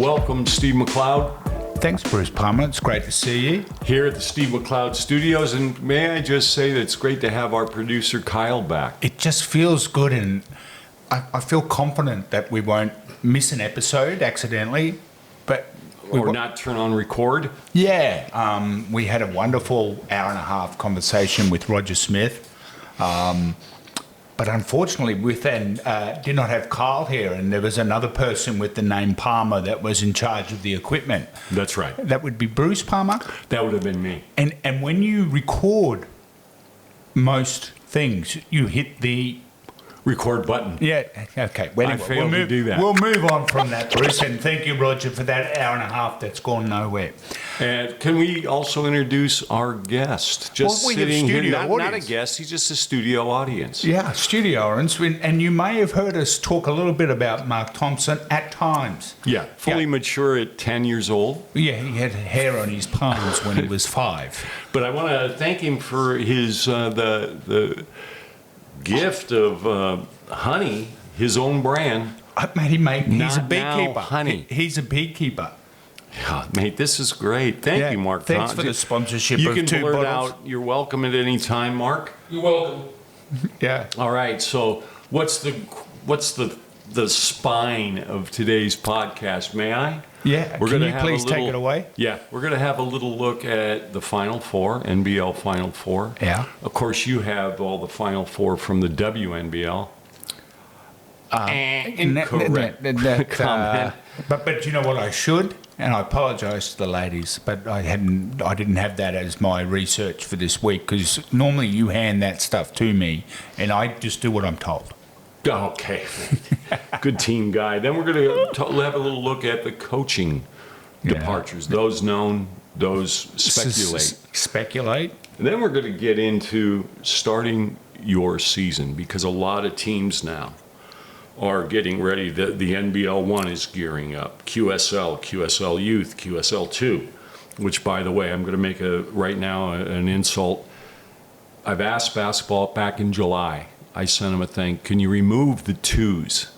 Welcome, Steve McLeod. Thanks, Bruce Palmer. It's great to see you. Here at the Steve McLeod Studios, and may I just say that it's great to have our producer Kyle back. It just feels good, and I feel confident that we won't miss an episode accidentally, but Or not turn on record. Yeah, we had a wonderful hour-and-a-half conversation with Roger Smith, but unfortunately we then did not have Kyle here, and there was another person with the name Palmer that was in charge of the equipment. That's right. That would be Bruce Palmer. That would have been me. And when you record most things, you hit the Record button. Yeah, okay. Well, I anyway, failed to do that. We'll move on from that, Bruce, and thank you, Roger, for that hour and a half that's gone nowhere. And can we also introduce our guest? Just Well, we have sitting here, studio not a audience. guest, he's just a studio audience. Yeah, studio audience, and you may have heard us talk a little bit about Mark Thompson at times. Yeah, fully mature at 10 years old. Yeah, he had hair on his palms when he was 5. But I want to thank him for his the gift of honey, his own brand. Mate, he's Not a beekeeper. now honey. He's a beekeeper. Yeah, mate, this is great. Thank you, Mark. Thanks for the sponsorship You of can 2 blurt bottles. out. You're welcome at any time, Mark. You're welcome. Yeah. All right. So, what's the spine of today's podcast? May I? Yeah. We're Can gonna you have please a little, take it away? Yeah, we're going to have a little look at the Final Four, NBL Final Four. Yeah. Of course, you have all the Final Four from the WNBL. Incorrect comment. But you know what I should, and I apologise to the ladies, but I didn't have that as my research for this week, because normally you hand that stuff to me and I just do what I'm told. Okay, good team guy. Then we're going to have a little look at the coaching departures. Those known, those speculate. Speculate. And then we're going to get into starting your season, because a lot of teams now are getting ready. The NBL 1 is gearing up. QSL, QSL Youth, QSL 2, which, by the way, I'm going to make an insult. I've asked basketball back in July. I sent him a thing. Can you remove the 2s?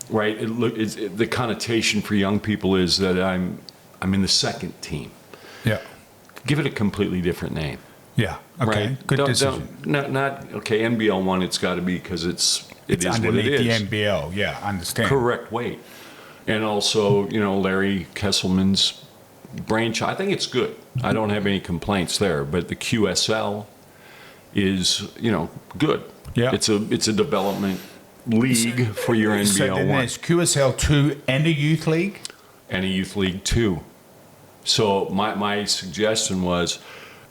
Right. The connotation for young people is that I'm in the second team. Yeah. Give it a completely different name. Yeah. Okay. Right? Good decision. Not okay. NBL 1. It's got to be because it is what it underneath is. the NBL. Yeah. Understand. Correct weight. And also, Larry Kesselman's brainchild. I think it's good. I don't have any complaints there. But the QSL is good. Yeah. It's a development league for your NBL So then 1. there's QSL 2 and a youth league? And a youth league 2. So my suggestion was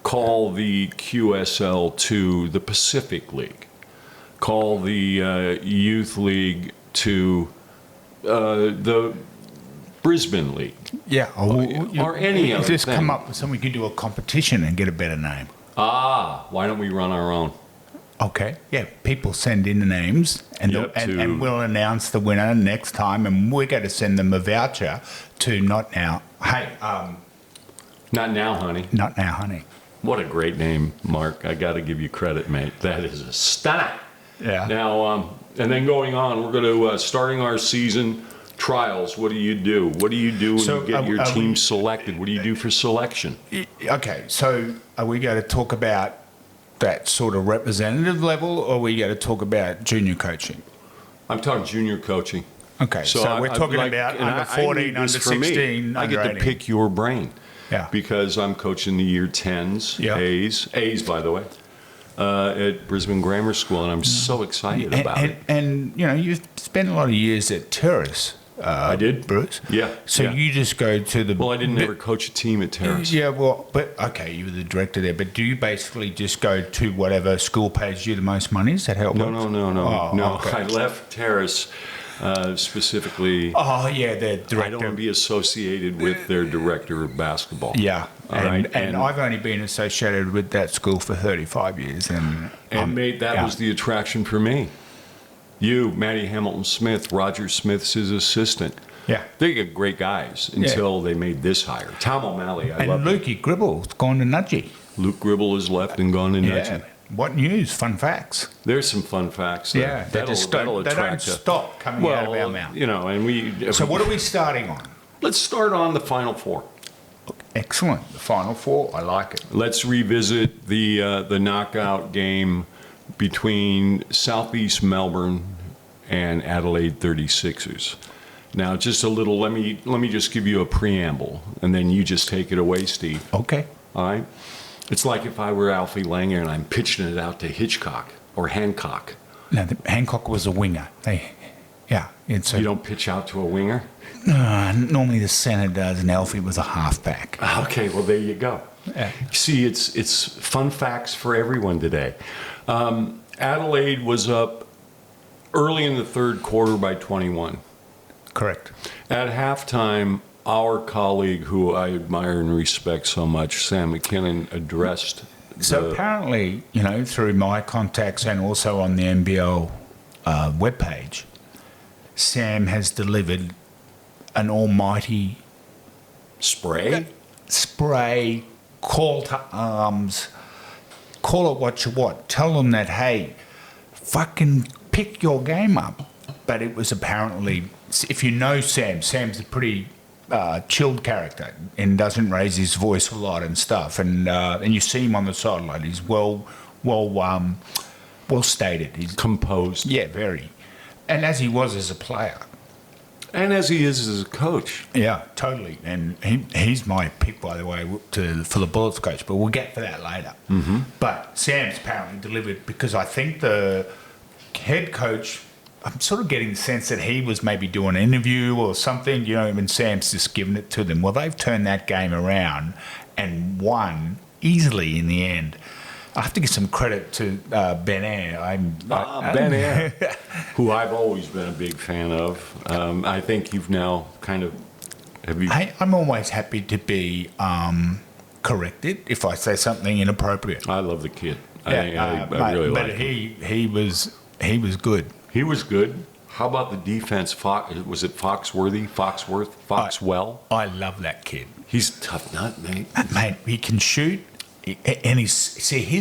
call the QSL 2 the Pacific League. Call the youth league to the Brisbane League. Yeah. Or any other Just thing. come up with something. We can do a competition and get a better name. Why don't we run our own? Okay. Yeah. People send in the names, and and we'll announce the winner next time, and we're going to send them a voucher to Not Now. Hey, Not Now, honey. Not Now, honey. What a great name, Mark. I got to give you credit, mate. That is a stunner. Yeah. Now, and then going on, we're going to starting our season trials. What do you do? What do you do when you get your team selected? What do you do for selection? Okay. So are we going to talk about that sort of representative level, or are we going to talk about junior coaching? I'm talking junior coaching. Okay. So we're talking about under 14, under 16, I under get to 18. pick your brain. Yeah. Because I'm coaching the year 10s, Yeah. A's, by the way, at Brisbane Grammar School, and I'm so excited about it. And you've spent a lot of years at Terrace. I did, Bruce. Yeah. So you just go to the. Well, I didn't ever coach a team at Terrace. Yeah, well, but okay, you were the director there. But do you basically just go to whatever school pays you the most money? Is that how it works? No. Okay. I left Terrace specifically. Oh yeah, the director. I don't want to be associated with their director of basketball. Yeah, All and, right? and I've only been associated with that school for 35 years, and mate, that was the attraction for me. You, Matty Hamilton-Smith, Roger Smith's his assistant. Yeah. They're great guys until they made this hire. Tom O'Malley, I love him. Lukey Gribble's gone to Nudgee. Luke Gribble has left and gone to Nudgee. What news? Fun facts. There's some fun facts there. Yeah, they don't stop coming out of our mouth. And we... So what are we starting on? let's start on the Final Four. Excellent. The Final Four. I like it. Let's revisit the knockout game between Southeast Melbourne and Adelaide 36ers. Now, just a little. Let me just give you a preamble, and then you just take it away, Steve. Okay. All right. It's like if I were Alfie Langer and I'm pitching it out to Hitchcock or Hancock. No, Hancock was a winger. It's You don't pitch out to a winger? normally the centre does, and Alfie was a halfback. Okay, well, there you go. Yeah. See, it's fun facts for everyone today. Adelaide was up early in the third quarter by 21. Correct. At halftime, our colleague, who I admire and respect so much, Sam McKinnon, addressed So apparently, through my contacts and also on the NBL webpage, Sam has delivered an almighty spray. Call to arms, call it what you want. Tell them that, hey, fucking pick your game up. But it was apparently, if you know Sam's a pretty chilled character and doesn't raise his voice a lot and stuff. And you see him on the sideline. He's well stated. He's Composed. Yeah, very. And as he was as a player. And as he is as a coach. Yeah, totally. And he's my pick, by the way, for the Bullets coach, but we'll get to that later. Mm-hmm. But Sam's apparently delivered, because I think the head coach, I'm sort of getting the sense that he was maybe doing an interview or something, and Sam's just giving it to them. Well, they've turned that game around and won easily in the end. I have to give some credit to Ben Air. Ben Air, who I've always been a big fan of. I think you've now kind of... I'm always happy to be corrected if I say something inappropriate. I love the kid. Yeah, I really like him. him. He was good. He was good. How about the defense? Was it Foxwell? I love that kid. He's a tough nut, mate. Mate, he can shoot. And his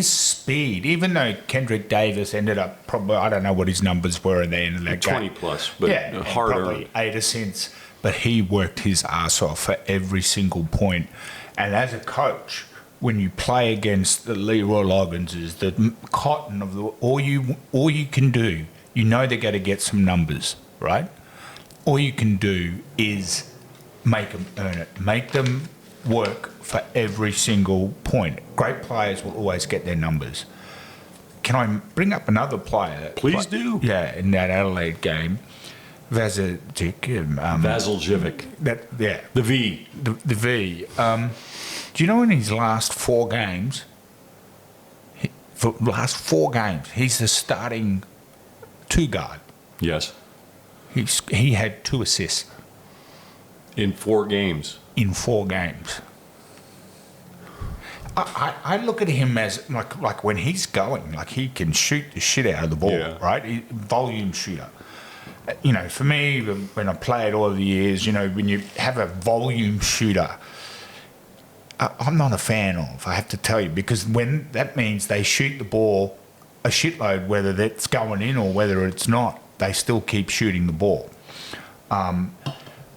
speed, even though Kendrick Davis ended up probably, I don't know what his numbers were at the end of that 20 game. plus, but harder. Probably 8 assists. But he worked his ass off for every single point. And as a coach, when you play against the Leroy Logginses, the Cotton of all you can do, they're going to get some numbers, right? All you can do is make them earn it. Make them work for every single point. Great players will always get their numbers. Can I bring up another player? Please do. Yeah, in that Adelaide game, Vasiljevic. The V. The V. Do you know in his last 4 games, he's the starting 2 guard. Yes. He had 2 assists. In 4 games. In 4 games. I look at him as like when he's going, like he can shoot the shit out of the ball, right? Volume shooter. For me, when I played all of the years, when you have a volume shooter, I'm not a fan of, I have to tell you, because when that means they shoot the ball a shitload, whether that's going in or whether it's not, they still keep shooting the ball.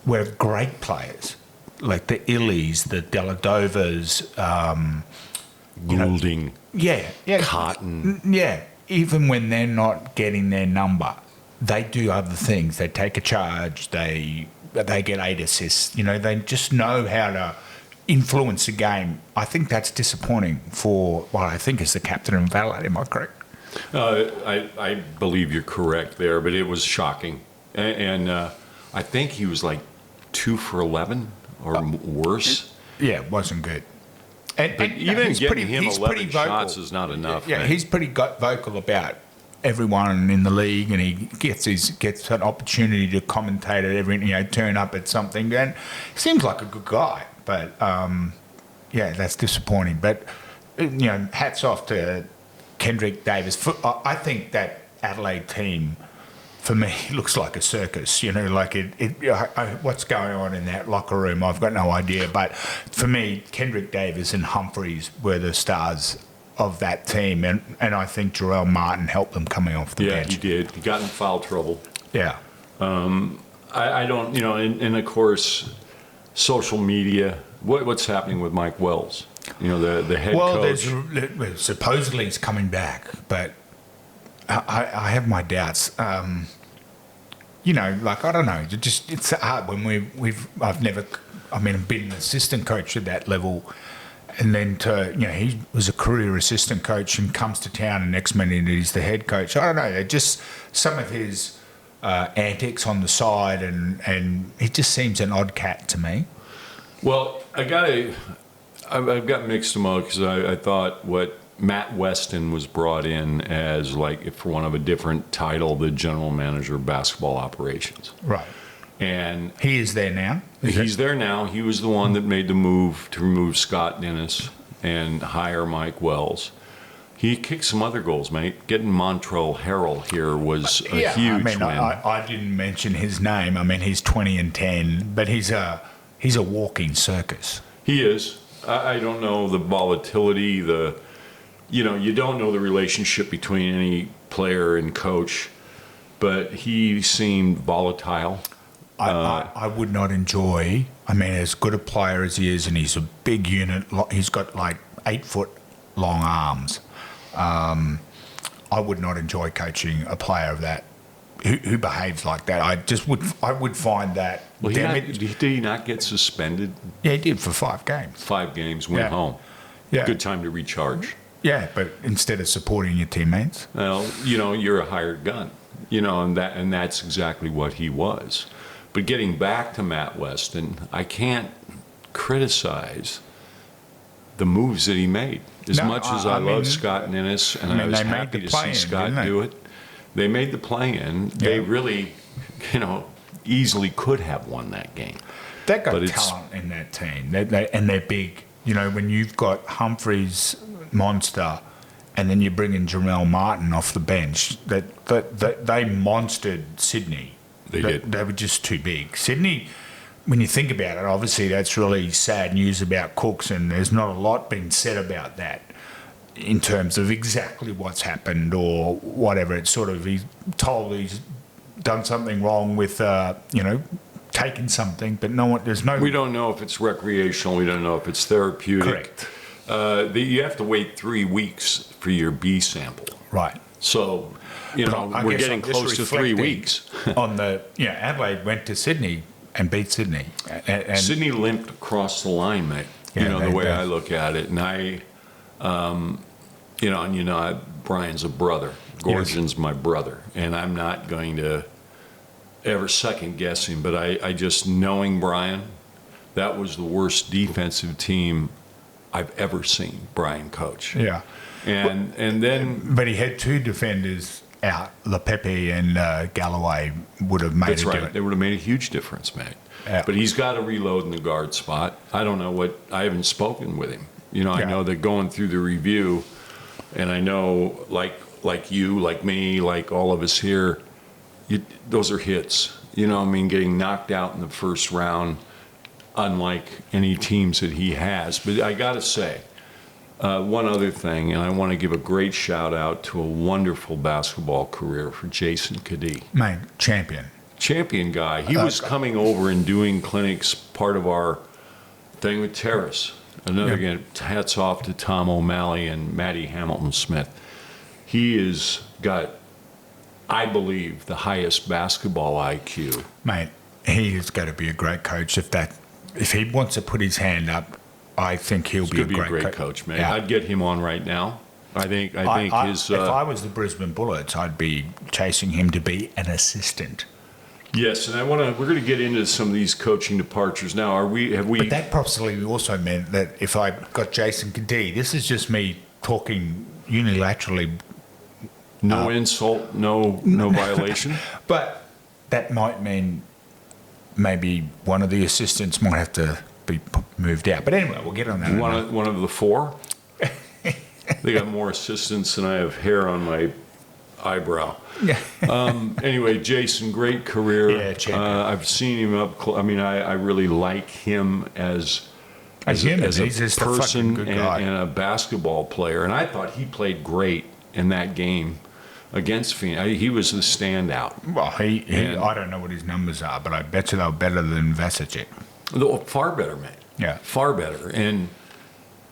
We're great players. Like the Illies, the Deladovas, Goulding. Cotton. Yeah. Even when they're not getting their number, they do other things. They take a charge. They get 8 assists. They just know how to influence a game. I think that's disappointing for what I think is the captain and valet. Am I correct? I believe you're correct there, but it was shocking. And I think he was like 2 for 11 or worse. Yeah, it wasn't good. But even getting him 11 shots is not enough. Yeah, man. he's pretty vocal about everyone in the league, and he gets an opportunity to commentate at every, turn up at something, and he seems like a good guy. But that's disappointing. But hats off to Kendrick Davis. I think that Adelaide team, for me, looks like a circus. What's going on in that locker room, I've got no idea. But for me, Kendrick Davis and Humphreys were the stars of that team, and I think Jarrell Martin helped them coming off the bench. Yeah, he did. He got in foul trouble. Yeah. I don't, and of course, social media. What's happening with Mike Wells? You know, the head coach. Supposedly he's coming back, but I have my doubts. You know, like, I don't know. It's hard when I've been an assistant coach at that level, and then he was a career assistant coach and comes to town, and next minute he's the head coach. I don't know. Just some of his antics on the side, and he just seems an odd cat to me. Well, I've got mixed emotions because I thought what Matt Weston was brought in as, like, for one of a different title, the general manager of basketball operations. Right. And he is there now? He's there now. He was the one that made the move to remove Scott Dennis and hire Mike Wells. He kicked some other goals, mate. Getting Montrell Harrell here was a huge win. I didn't mention his name. I mean, he's 20-10, but he's a walking circus. He is. I don't know the volatility, you don't know the relationship between any player and coach, but he seemed volatile. I would not enjoy, as good a player as he is, and he's a big unit, he's got like 8 foot long arms. I would not enjoy coaching a player of that who behaves like that. I would find that. Well, did he not get suspended? Yeah, he did for 5 games. 5 games, went home. Yeah. Good time to recharge. Yeah, but instead of supporting your teammates. Well, you're a hired gun, and that's exactly what he was. But getting back to Matt Weston, I can't criticize the moves that he made. As much as I love Scott Dennis, and I was happy to see Scott do it, they made the play-in. They really, easily could have won that game. They've got talent in that team, and they're big. When you've got Humphreys, Monster, and then you bring in Jamel Martin off the bench, they monstered Sydney. They did. They were just too big. Sydney, when you think about it, obviously that's really sad news about Cooks, and there's not a lot being said about that in terms of exactly what's happened or whatever. It's sort of, he's told he's done something wrong with, taken something, but there's no... We don't know if it's recreational. We don't know if it's therapeutic. Correct. You have to wait 3 weeks for your B sample. Right. So, we're getting close to 3 weeks. Adelaide went to Sydney and beat Sydney. And Sydney limped across the line, mate. The way I look at it. And Brian's a brother. Gordon's my brother. And I'm not going to ever second guess him, but I just, knowing Brian, that was the worst defensive team I've ever seen Brian coach. Yeah. But he had 2 defenders out. LaPepe and Galloway would have made That's right. They would have made a huge difference, mate. Yeah. But he's got to reload in the guard spot. I don't know I haven't spoken with him. I know that going through the review, and I know like you, like me, like all of us here, those are hits. Getting knocked out in the first round, unlike any teams that he has. But I got to say, one other thing, and I want to give a great shout out to a wonderful basketball career for Jason Kadee. Man, champion guy. He was coming over and doing clinics, part of our thing with Terrace. Again, hats off to Tom O'Malley and Matty Hamilton Smith. He has got, I believe, the highest basketball IQ. Mate, he has got to be a great coach. If he wants to put his hand up, I think he'll be a great coach, man. Yeah. I'd get him on right now. I think his. If I was the Brisbane Bullets, I'd be chasing him to be an assistant. Yes, and we're going to get into some of these coaching departures now. But that possibly also meant that if I got Jason Kadee, this is just me talking unilaterally. No insult, no violation. But that might mean maybe one of the assistants might have to be moved out. But anyway, we'll get on that. One of the 4? They got more assistants than I have hair on my eyebrow. Yeah. Anyway, Jason, great career. Yeah, champion. I've seen him up close. I really like him as a person and a basketball player. And I thought he played great in that game against Phoenix. He was the standout. Well, I don't know what his numbers are, but I bet you they were better than Vasicic. Far better, man. Yeah. Far better. And,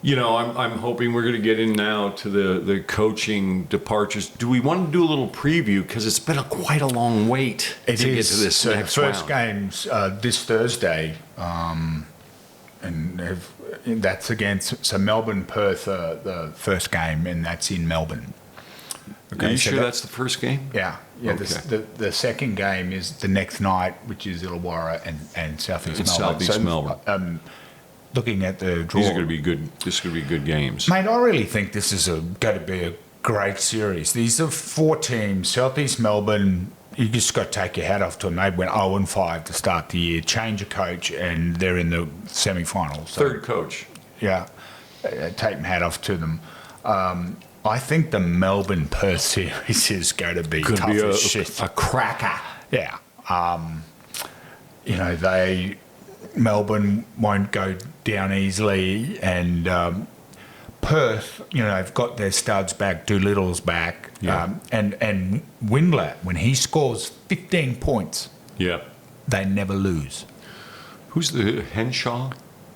I'm hoping we're going to get in now to the coaching departures. Do we want to do a little preview? Because it's been quite a long wait to get to this next first round. game's this Thursday, and that's against Melbourne Perth, the first game, and that's in Melbourne. Are you sure that's the first game? Yeah. Okay. The second game is the next night, which is Illawarra and Southeast Melbourne. Southeast Melbourne. Looking at the draw, These are going to be good. This is going to be good games. mate, I really think this is going to be a great series. These are 4 teams. Southeast Melbourne, you just got to take your hat off to them. They went 0-5 to start the year, change a coach, and they're in the semi-finals. So, Third coach. yeah, take my hat off to them. I think the Melbourne Perth series is going to be Could tough be as shit. a cracker. Yeah. Melbourne won't go down easily, and Perth, they've got their studs back, Doolittle's back, Yeah. and Windler, when he scores 15 points, Yeah. they never lose. Who's the Henshaw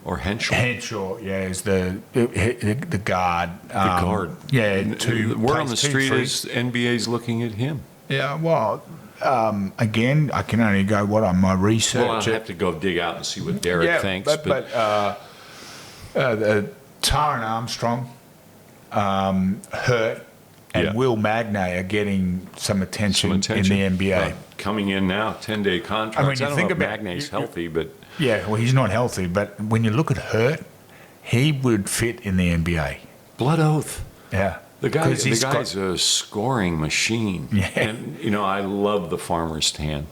or Henshaw? Henshaw, yeah, is the guard. The guard. Yeah, Word on the plays 2 street threes. is NBA's looking at him. Yeah, well, again, I can only go on my research. Well, I'll have to go dig out and see what Derek thinks. But Taran Armstrong, Hurt, and Yeah. Will Magnay are getting some attention, in the NBA. Coming in now, 10-day contracts. you I don't think know if about- Magnay's you- healthy, but Yeah, well, he's not healthy, but when you look at Hurt, he would fit in the NBA. blood oath. Yeah. The 'Cause he's guy's a scoring machine. Yeah. And, I love the farmer's tan.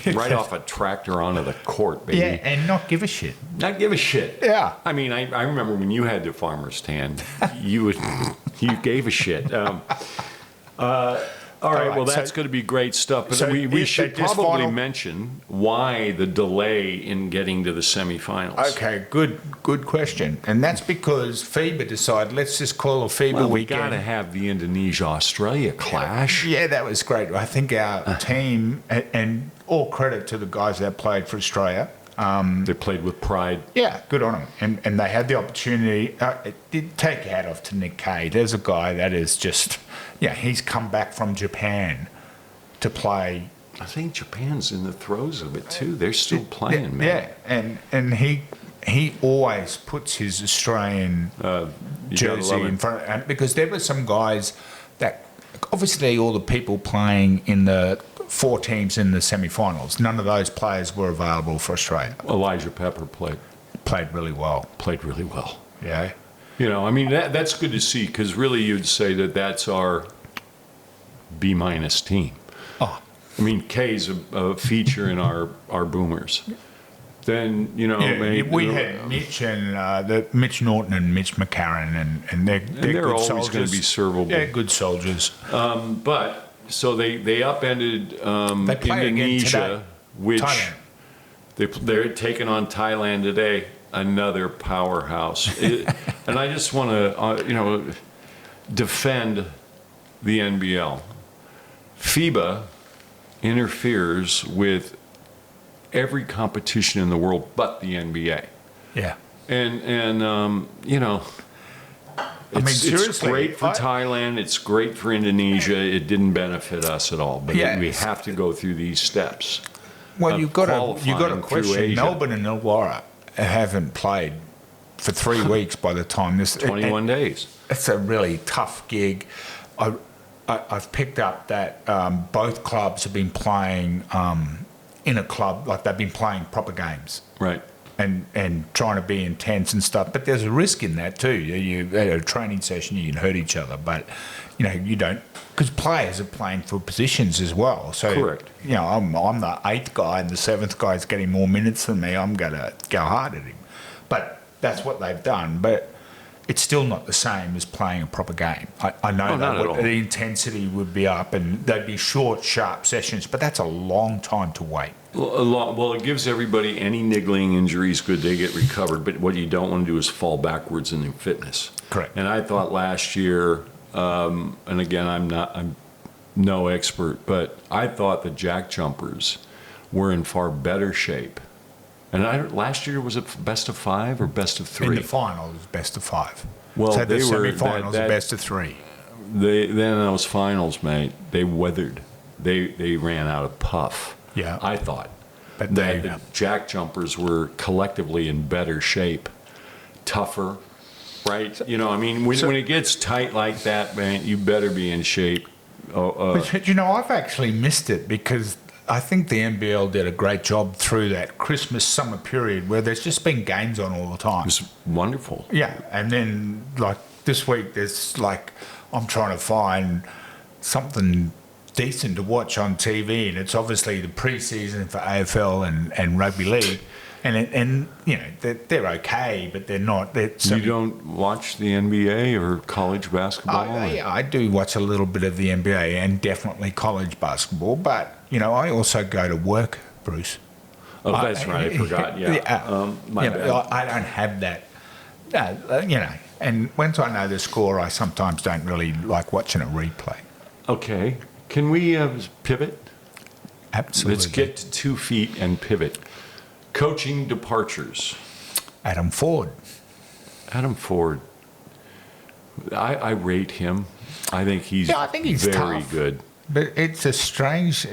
Right off a tractor onto the court, baby. Yeah, and not give a shit. Not give a shit. Yeah. I mean, I remember when you had the farmer's tan, you gave a shit. All right, right, well, that's so- going to be great stuff. But so we if should this probably final- mention why the delay in getting to the semifinals. Okay, good question. And that's because FIBA decided, let's just call a FIBA Well, we weekend. got to have the Indonesia-Australia clash. Yeah, that was great. I think our team, and all credit to the guys that played for Australia. They played with pride. Yeah, good on them. And they had the opportunity. Take your hat off to Nick Kay. There's a guy that is just, he's come back from Japan to play. I think Japan's in the throes of it, too. They're still playing, man. Yeah, and he always puts his Australian You gotta jersey love it. in front, and because there were some guys that obviously all the people playing in the 4 teams in the semi-finals, none of those players were available for Australia. Elijah Pepper played Really well. really well. Yeah. I mean, that's good to see, because really you'd say that that's our B- team. Oh, I mean, Kay's a feature in our boomers. Then, we had Mitch and Mitch Norton and Mitch McCarron, and they're good always soldiers. going to be servable. Yeah, good soldiers. But so they upended They play again Indonesia, today. which Thailand. they're taking on Thailand today, another powerhouse. And I just want to defend the NBL. FIBA interferes with every competition in the world but the NBA. Yeah. And it's seriously, great for Thailand. It's great for Indonesia. It didn't benefit us at all. But Yeah. we have to go through these steps. Well, of you've got to qualifying through question. Asia. Melbourne and Illawarra haven't played for 3 weeks by the time this. 21 days. It's a really tough gig. I've picked up that both clubs have been playing in a club, like they've been playing proper games. Right. And trying to be intense and stuff, but there's a risk in that too. You at a training session, you can hurt each other, but you don't, because players are playing for positions as well. So Correct. I'm the 8th guy, and the 7th guy's getting more minutes than me. I'm gonna go hard at him, but that's what they've done. But it's still not the same as playing a proper game. I know not at all. the intensity would be up, and they'd be short, sharp sessions, but that's a long time to wait. Well, it gives everybody any niggling injuries good, they get recovered. But what you don't want to do is fall backwards in fitness. Correct. And I thought last year, and again, I'm no expert, but I thought the jack jumpers were in far better shape And last year, was it best of 5 or best of 3? In the finals, best of 5. Well, so the they were semi-finals that- are best of 3. Then those finals, mate, they weathered. They ran out of puff. Yeah. I thought. But that they- the Jack Jumpers were collectively in better shape, tougher, right? You know, I mean, when it gets tight like that, man, you better be in shape. But, I've actually missed it because I think the NBL did a great job through that Christmas summer period where there's just been games on all the time. It was wonderful. Yeah, and then like this week, there's like I'm trying to find something decent to watch on TV, and it's obviously the pre-season for AFL and rugby league, and they're okay, but they're not. You don't watch the NBA or college basketball? I do watch a little bit of the NBA and definitely college basketball, but I also go to work, Bruce. Oh, that's right. I forgot. Yeah. My bad. I don't have that. And once I know the score, I sometimes don't really like watching a replay. Okay. Can we pivot? Absolutely. Let's get to 2 feet and pivot. Coaching departures. Adam Ford. Adam Ford. I rate him. I think he's very tough. good. But it's a strange,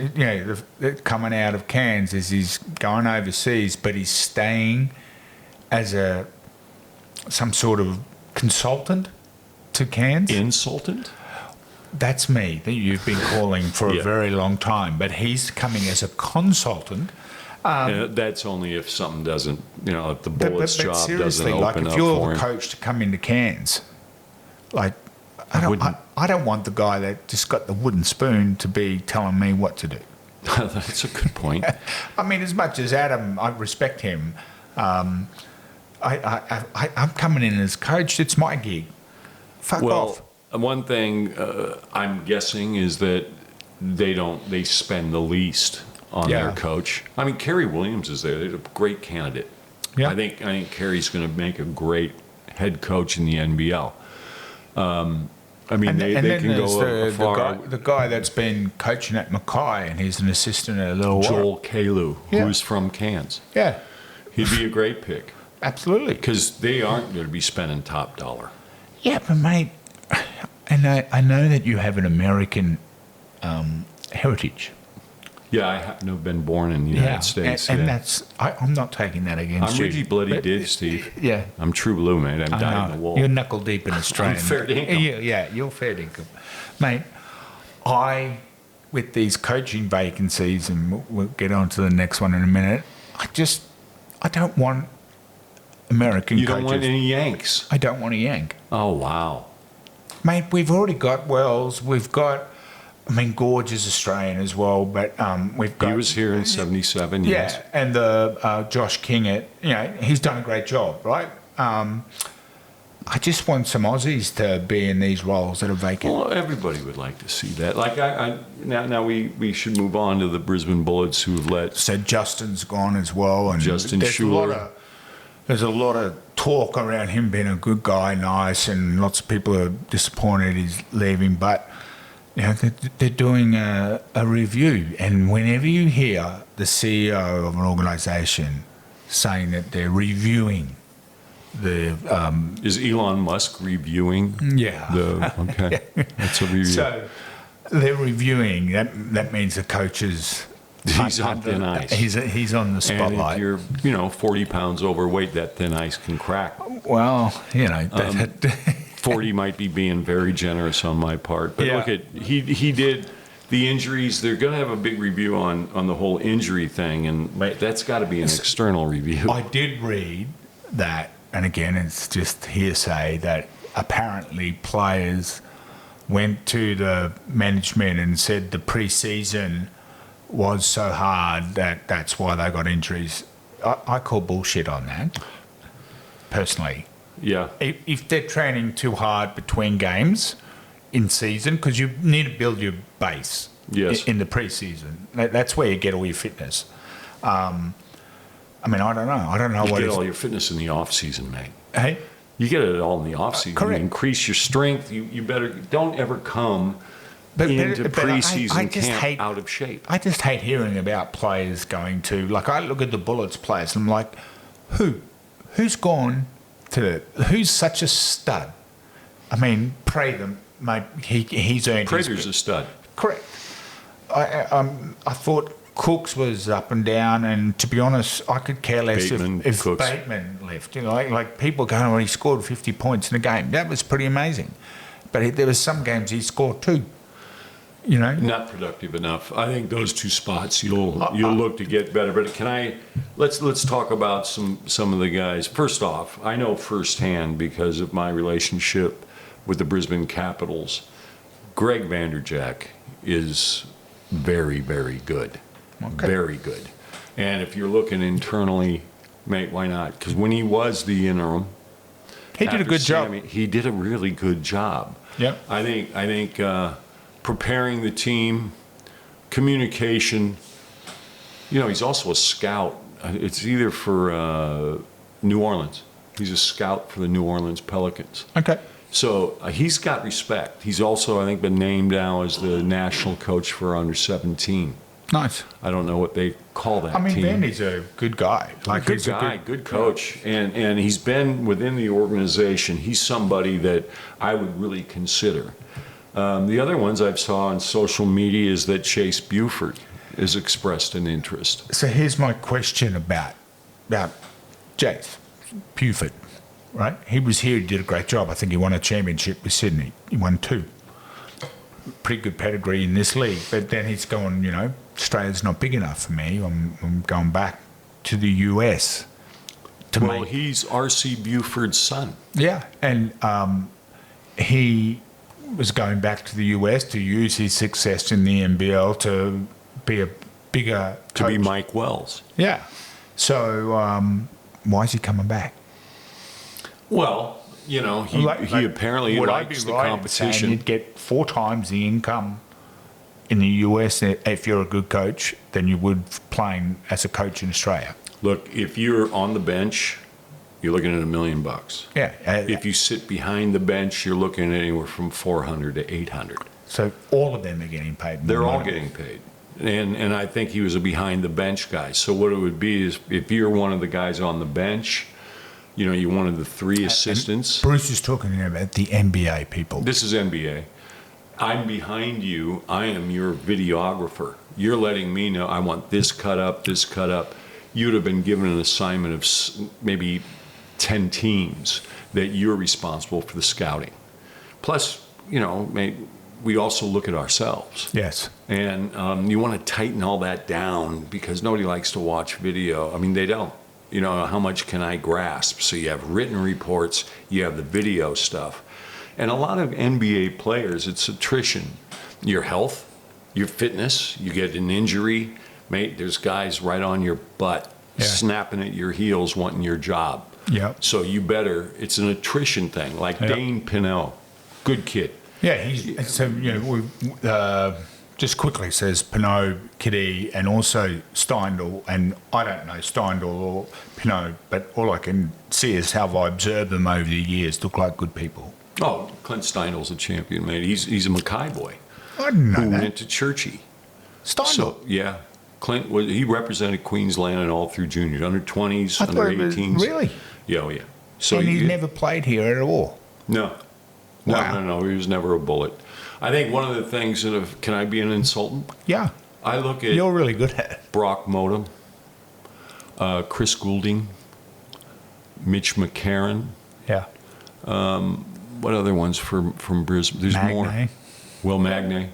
coming out of Cairns is he's going overseas, but he's staying as some sort of consultant to Cairns. Insultant? That's me, that you've been calling for a Yeah. very long time. But he's coming as a consultant. That's only if something doesn't, if the Bullets but job doesn't seriously, open like up if you're for the him. coach to come into Cairns, like wouldn't. I don't want the guy that just got the wooden spoon to be telling me what to do. That's a good point. I mean, as much as Adam, I respect him. I'm coming in as coach. It's my gig. Fuck off. One thing I'm guessing is that they spend the least on Yeah. their coach. I mean, Kerry Williams is there. They're a great candidate. Yeah. I think Kerry's going to make a great head coach in the NBL. I mean, they can go far. The guy that's been coaching at Mackay, and he's an assistant at a little Joel Kalu, Yeah. who's from Cairns. Yeah, He'd be a great pick absolutely. because they aren't going to be spending top dollar. Yeah, but mate, and I know that you have an American heritage. Yeah, I happen to have been born in the United States. and yeah. that's I'm not taking that against I'm you. Reggie Bloody but- Did, Steve. Yeah. I'm true blue, mate. I'm dyed in the wool. You're knuckle deep in Australian. fair dinkum. Yeah, you're fair dinkum. Mate, with these coaching vacancies, and we'll get on to the next one in a minute, I don't want American You coaches. don't want any Yanks. I don't want a Yank. Oh, wow. Mate, we've already got Wells. We've got, Gorge is Australian as well, but we've got... He was here in 77, yes. Yeah, and the Josh King, he's done a great job, right? I just want some Aussies to be in these roles that are vacant. Well, everybody would like to see that. Like, now we should move on to the Brisbane Bullets who've let... So Justin's gone as well, and Justin there's Schuler. There's a lot of talk around him being a good guy, nice, and lots of people are disappointed he's leaving. But they're doing a review, and whenever you hear the CEO of an organisation saying that they're reviewing the Is Elon Musk reviewing? Okay. That's a review. so they're reviewing that means the coaches. He's on thin ice. He's on the And spotlight. if you're, 40 pounds overweight, that thin ice can crack. Well, 40 might be being very generous on my part. But Yeah. look at, he did the injuries. They're going to have a big review on the whole injury thing, and that's got to be an external review. I did read that, and again, it's just hearsay, that apparently players went to the management and said the pre-season was so hard that's why they got injuries. I call bullshit on that, personally. Yeah. If they're training too hard between games in season, because you need to build your base Yes. in the pre-season. That's where you get all your fitness. I don't know. I don't know You what get is. all your fitness in the off season, mate. Hey? You get it all in the off season. Correct. You increase your strength. You better don't ever come into but preseason I just camp hate, out of shape. I just hate hearing about players going to, like, I look at the Bullets players and I'm like, who's gone to, who's such a stud? I mean, pray them, mate, he's earned Prater's a stud. Correct. I thought Cooks was up and down, and to be honest, I could care less if Cooks. Bateman left. You know, like people going, well, he scored 50 points in a game. That was pretty amazing. But there was some games he scored 2. You know, Not productive enough. I think those 2 spots you'll look to get better. But let's talk about some of the guys. First off, I know firsthand because of my relationship with the Brisbane Capitals, Greg Vanderjack is very, very good. Okay. Very good. And if you're looking internally, mate, why not? Because when he was the interim, he did a good job. He did a really good job. Yep. I think preparing the team, communication. You know, he's also a scout. It's either for New Orleans. He's a scout for the New Orleans Pelicans. Okay. So he's got respect. He's also, I think, been named now as the national coach for under 17. Nice. I don't know what they call that I mean, team. Vandy's a good guy. Like, Good he's guy, a good coach, and he's been within the organization. He's somebody that I would really consider. The other ones I've saw on social media is that Chase Buford has expressed an interest. So here's my question about Jace Buford, right? He was here, he did a great job. I think he won a championship with Sydney. He won 2. Pretty good pedigree in this league. But then he's going, you know, Australia's not big enough for me. I'm going back to the US. He's R.C. Buford's son. Yeah, and he was going back to the US to use his success in the NBL to be a bigger coach. To be Mike Wells. Yeah. So why is he coming back? Well, you know, he apparently likes the competition. You'd get 4 times the income in the US if you're a good coach than you would playing as a coach in Australia. Look, if you're on the bench, you're looking at $1 million. Yeah. If you sit behind the bench, you're looking at anywhere from 400 to 800. So all of them are getting paid. They're all getting paid. And I think he was a behind the bench guy. So what it would be is if you're one of the guys on the bench, you know, you're one of the 3 assistants. And Bruce is talking about the NBA people. This is NBA. I'm behind you. I am your videographer. You're letting me know I want this cut up, this cut up. You'd have been given an assignment of maybe 10 teams that you're responsible for the scouting. Plus, you know, we also look at ourselves. Yes. And you want to tighten all that down because nobody likes to watch video. I mean, they don't. You know, how much can I grasp? So you have written reports, you have the video stuff. And a lot of NBA players, it's attrition. Your health, your fitness, you get an injury, mate, there's guys right on your butt, snapping at your heels wanting your job. Yeah. So you better, it's an attrition thing, like Dane Pineau, good kid. Yeah, so, you know, just quickly says Pineau, Kiddy, and also Steindl, and I don't know Steindl or Pineau, but all I can see is how I observed them over the years look like good people. Oh, Clint Steindl's a champion, mate. He's a Mackay boy. I didn't know who that. went to Churchy. Steindl? So, yeah. Clint, he represented Queensland and all through juniors, under 20s, I under thought it was, 18s. really? Yeah, oh, yeah. So and he's never played here at all? No. Wow. No, he was never a Bullet. I think one of the things that, can I be an insultant? Yeah. I look at You're really good at it. Brock Modem, Chris Goulding, Mitch McCarron. Yeah. What other ones from Brisbane? There's more. Will Magnay,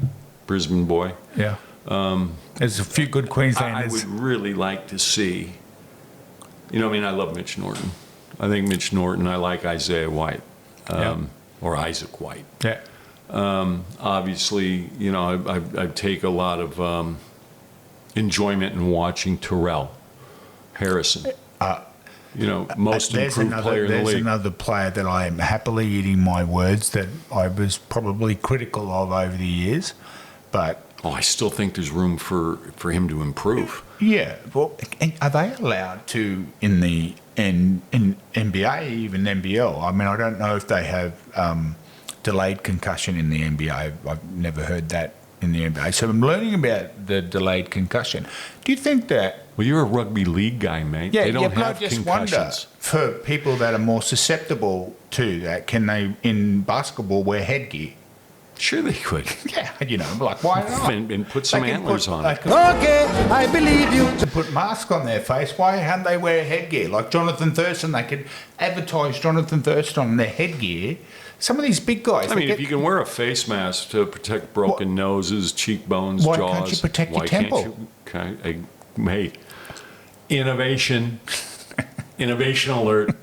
Brisbane boy. Yeah. There's a few good Queenslanders. I would really like to see, you know, I mean, I love Mitch Norton. I think Mitch Norton, I like Isaiah White, or Isaac White. Yeah. Obviously, you know, I take a lot of enjoyment in watching Terrell Harrison. You know, most improved player in the league. There's another player that I am happily eating my words that I was probably critical of over the years, but... Oh, I still think there's room for him to improve. Yeah. Well, are they allowed to, in NBA, even NBL? I mean, I don't know if they have... delayed concussion in the NBA. I've never heard that in the NBA. So I'm learning about the delayed concussion. Do you think that... Well, you're a rugby league guy, mate. Yeah, they don't but have I just concussions. wonder, for people that are more susceptible to that, can they, in basketball, wear headgear? Sure they could. Yeah, like, why not? And put some They can antlers on it. Okay, I believe you. To put masks on their face, why can't they wear headgear? Like Jonathan Thurston, they could advertise Jonathan Thurston on their headgear. Some of these big guys... I mean, if you can wear a face mask to protect broken noses, cheekbones, why jaws... can't you protect your temple? Okay, hey, innovation alert.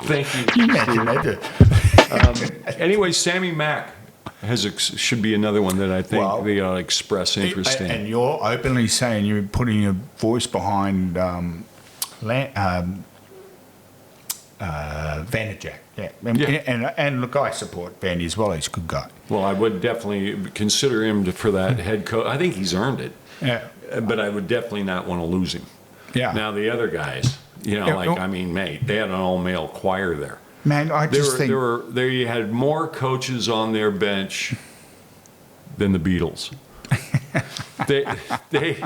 Thank you. Imagine that. Anyway, Sammy Mack should be another one that I think they ought to express interest in. And you're openly saying you're putting your voice behind Vanderjack. Yeah. And look, I support Vandy as well. He's a good guy. Well, I would definitely consider him for that head coach. I think he's earned it. Yeah. But I would definitely not want to lose him. Yeah. Now, the other guys, mate, they had an all-male choir there. Man, I just think... They had more coaches on their bench than the Beatles. they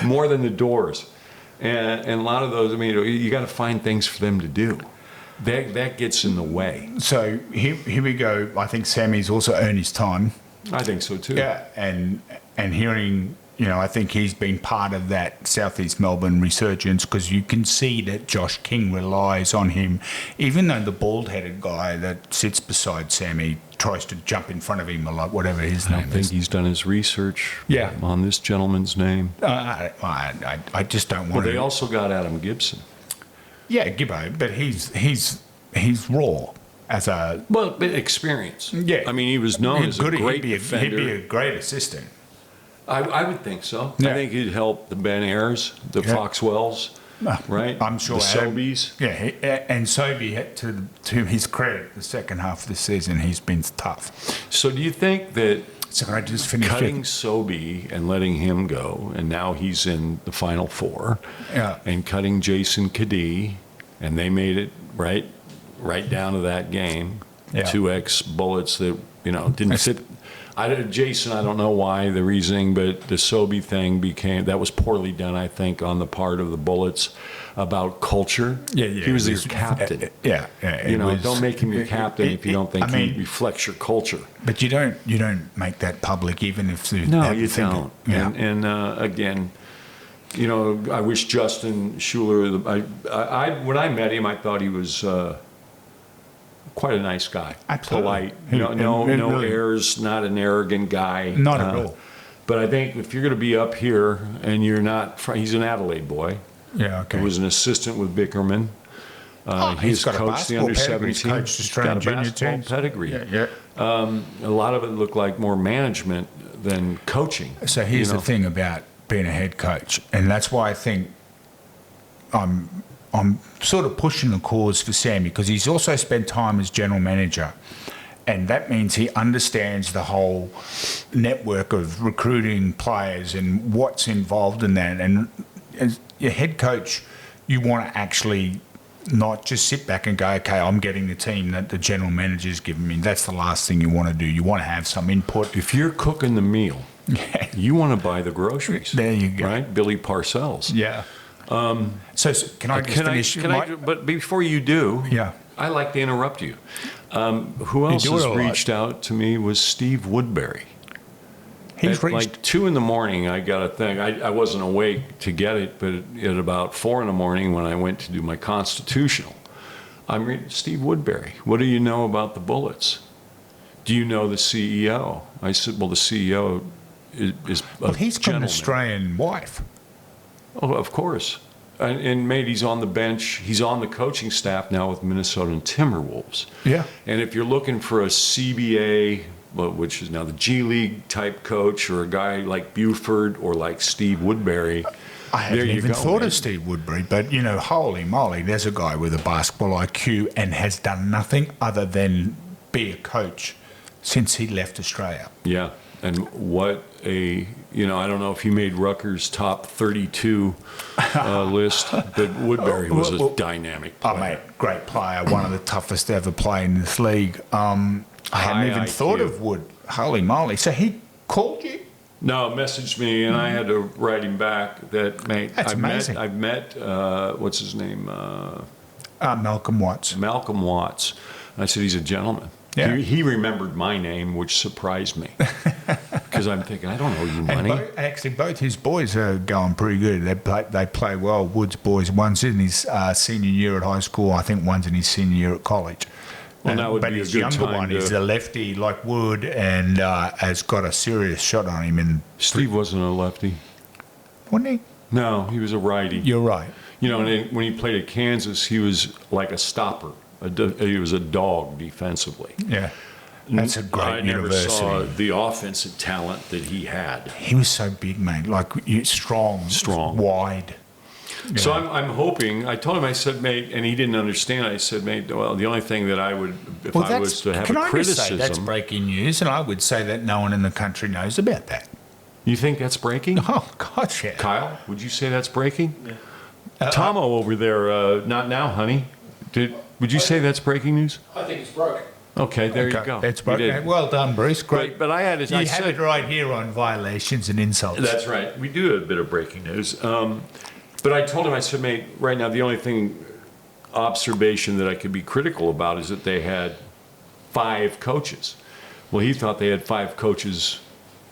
more than the Doors. And a lot of those, I mean, you got to find things for them to do. That gets in the way. So here we go. I think Sammy's also earned his time. I think so too. Yeah, and hearing, I think he's been part of that Southeast Melbourne resurgence, because you can see that Josh King relies on him, even though the bald-headed guy that sits beside Sammy tries to jump in front of him, or like whatever his name is. I think he's done his research on this gentleman's name. I just don't want to... Well, they also got Adam Gibson. Yeah, Gibbo, but he's raw as a... Well, experience. Yeah. I mean, he was known as a great defender. He'd be a great assistant. I would think so. Yeah. I think he'd help the Ben Ayers, the Foxwells, right? I'm sure. The Sobies. And Sobey, to his credit, the second half of the season, he's been tough. So do you think that So can I just finish cutting it? Sobey and letting him go, and now he's in the Final Four, Yeah. and cutting Jason Kadee, and they made it right down to that game, Yeah. 2 Bullets that didn't fit. Jason, I don't know why the reasoning, but the Sobey thing that was poorly done, I think, on the part of the Bullets about culture. Yeah, He was their captain. Yeah. Don't make him your captain if you don't think he reflects your culture. But you don't make that public, even if No, you don't. Yeah. And again, I wish Justin Schuler. When I met him, I thought he was quite a nice guy. Absolutely. Polite. No really. Airs. Not an arrogant guy. Not at all. But I think if you're going to be up here and you're not, he's an Adelaide boy. Yeah. Okay. He was an assistant with Bickerman. He's got coached the a under basketball pedigree. He's 17. coached Australian Got a junior basketball teams. pedigree. Yeah. A lot of it looked like more management than coaching. So here's the thing about being a head coach, and that's why I think I'm sort of pushing the cause for Sammy, because he's also spent time as general manager, and that means he understands the whole network of recruiting players and what's involved in that. And as your head coach, you want to actually not just sit back and go, okay, I'm getting the team that the general manager's given me. That's the last thing you want to do. You want to have some input. If you're cooking the meal, you want to buy the groceries. There you go. Right? Billy Parcells. Yeah. So can I just finish? But before you do, Yeah. I like to interrupt you. Who else do it has a lot. reached out to me was Steve Woodbury. He's At reached. like 2 a.m, I got a thing. I wasn't awake to get it, but at about 4 a.m, when I went to do my constitutional, I'm reading Steve Woodbury. What do you know about the Bullets? Do you know the CEO? I said, well, the CEO is Well, he's got an gentleman. Australian wife. Oh, of course. And mate, he's on the bench. He's on the coaching staff now with Minnesota Timberwolves. Yeah. And if you're looking for a CBA, which is now the G League type coach, or a guy like Buford or like Steve Woodbury, I hadn't there you even go, thought man. of Steve Woodbury, but holy moly, there's a guy with a basketball IQ and has done nothing other than be a coach since he left Australia. Yeah. And what I don't know if he made Rutgers' top 32 list, but Woodbury was a dynamic player. Oh, mate, great player, one of the toughest to ever play in this league. I hadn't High even IQ. thought of Wood. Holy moly. So he called you? No, messaged me, and I had to write him back that, mate, That's amazing. I've met what's his name? Malcolm Watts. Malcolm Watts. I said, he's a gentleman. Yeah. He remembered my name, which surprised me. Because I'm thinking, I don't owe you money. Actually, both his boys are going pretty good. They play well. Wood's boys. One's in his senior year at high school. I think one's in his senior year at college. Well, that would but be a his good younger time one to- is a lefty like Wood and has got a serious shot on him. And Steve wasn't a lefty. wasn't he? No, he was a righty. You're right. You know, and then when he played at Kansas, he was like a stopper. He was a dog defensively. Yeah. That's a great I never university. saw the offensive talent that he had. He was so big, mate. Like strong, wide. So I'm hoping. I told him. I said, mate, and he didn't understand. I said, mate, well, the only thing that I would, if I was to have can a I criticism, just say that's breaking news, and I would say that no one in the country knows about that. you think that's breaking? Oh, gosh, yeah. Kyle, would you say that's breaking? Yeah. Tomo over there, not now, honey. Would you say that's breaking news? I think it's broken. Okay, there you go. That's You broken. did. Well done, Bruce. Great. But I had it. You I have said, it right here on violations and insults. That's right. We do have a bit of breaking news. But I told him, I said, mate, right now the only observation that I could be critical about is that they had 5 coaches. Well, he thought they had 5 coaches,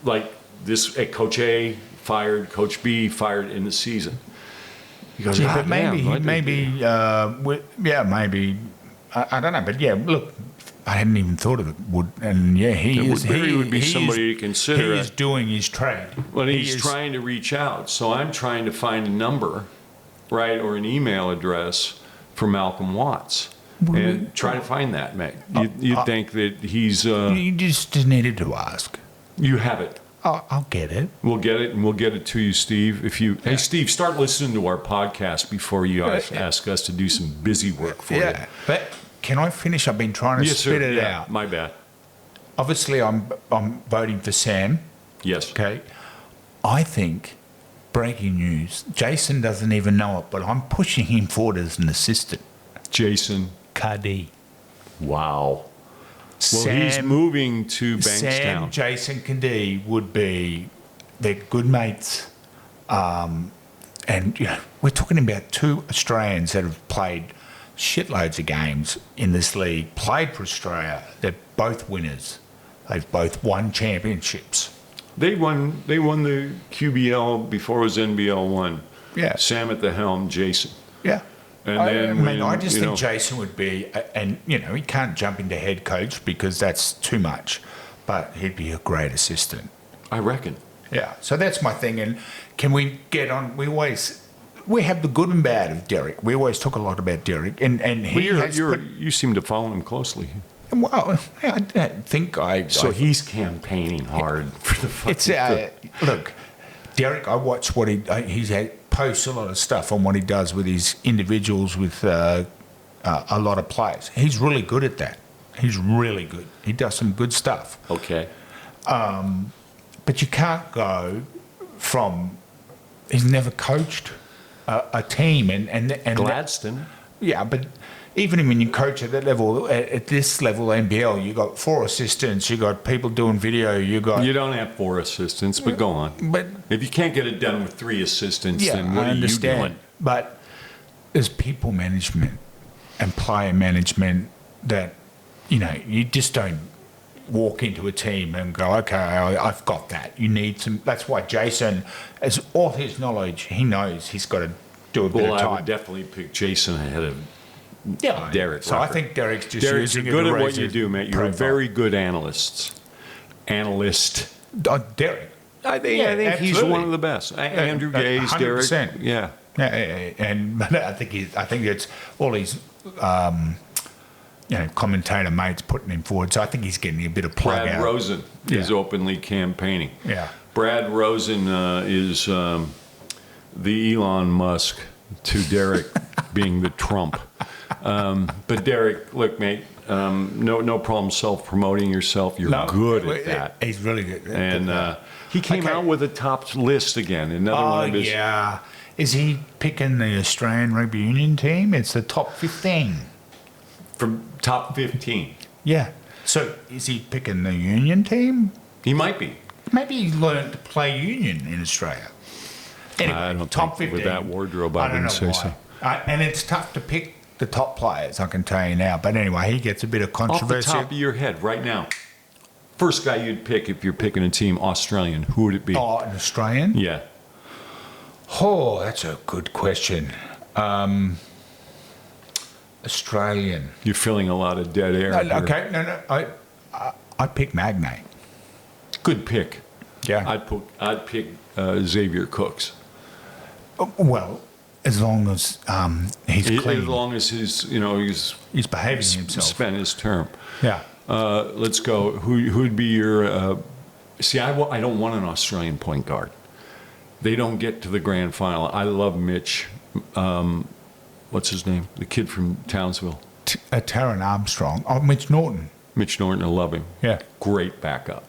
like this. Coach A fired, Coach B fired in the season. He goes, Yeah, "Ah, but maybe, damn, maybe, maybe. I don't know, but yeah, look, I hadn't even thought of it. And yeah, he would be somebody to consider. He is doing his trade. Well, he's trying to reach out, so I'm trying to find a number, right, or an email address for Malcolm Watts, and try to find that, mate. You'd think that he's. You just needed to ask. You have it. I'll get it. We'll get it, and we'll get it to you, Steve. Hey, Steve, start listening to our podcast before you ask us to do some busy work for you. But can I finish? I've been trying to Yes, spit sir. it Yeah, out. my bad. Obviously, I'm voting for Sam. Yes. Okay. I think, breaking news, Jason doesn't even know it, but I'm pushing him forward as an assistant. Jason. Kadi. Wow. Well, he's moving to Bankstown. Sam, Jason Kadi would be, they're good mates. And we're talking about 2 Australians that have played shitloads of games in this league, played for Australia. They're both winners. They've both won championships. They won the QBL before it was NBL 1. Yeah. Sam at the helm, Jason. Yeah. And then I just think Jason would be, and he can't jump into head coach because that's too much, but he'd be a great assistant. I reckon. Yeah. So that's my thing. And can we get on? We have the good and bad of Derek. We always talk a lot about Derek, and you seem to follow him closely. Well, I don't think So he's campaigning hard for the It's look, Derek. I watch what he's posts a lot of stuff on what he does with his individuals with a lot of players. He's really good at that. He's really good. He does some good stuff. Okay. But you can't go from. He's never coached a team, and Gladstone. Yeah, but even when you coach at that level, at this level, NBL, you got 4 assistants, you got people doing video, you don't have 4 assistants, but go on. But if you can't get it done with 3 assistants, then what I are understand. you doing? But there's people management and player management that you just don't walk into a team and go, okay, I've got that. You need some. That's why Jason, as all his knowledge, he knows he's got to do a bit of Well, time. I would definitely pick Jason ahead of Derek. So Rucker. I think Derek's just Derek, using you're good it to at what raise you his do, mate. You're a profile. very good analyst. Derek. I think he's absolutely. one of the best. Andrew Gaze, Derek. 100%. Yeah. But I think it's all his commentator mates putting him forward. So I think he's getting a bit of plug Brad out. Rosen is openly campaigning. Yeah. Brad Rosen is the Elon Musk to Derek being the Trump. But Derek, look, mate, no problem self-promoting yourself. You're good at that. He's really good. And he came out with a top list again. Another one of his. Yeah. Is he picking the Australian rugby union team? It's the top 15. From top 15. Yeah. So is he picking the Union team? He might be. Maybe he learned to play Union in Australia. Anyway, I don't top think 15. with that wardrobe, I don't wouldn't know say why. so. And it's tough to pick the top players, I can tell you now. But anyway, he gets a bit of Off the controversy. top of your head, right now, first guy you'd pick if you're picking a team Australian, who would it be? Oh, an Australian? Yeah. Oh, that's a good question. Australian. You're filling a lot of dead air. here. Okay, no. I pick Magnate. Good pick. Yeah. I'd pick Xavier Cooks. Well, as long as he's clean. As long as he's behaving himself. spent his term. Yeah. Let's go. Who'd be your? See, I don't want an Australian point guard. They don't get to the grand final. I love Mitch. What's his name? The kid from Townsville. Taron Armstrong. Oh, Mitch Norton. Mitch Norton. I love him. Yeah. Great backup.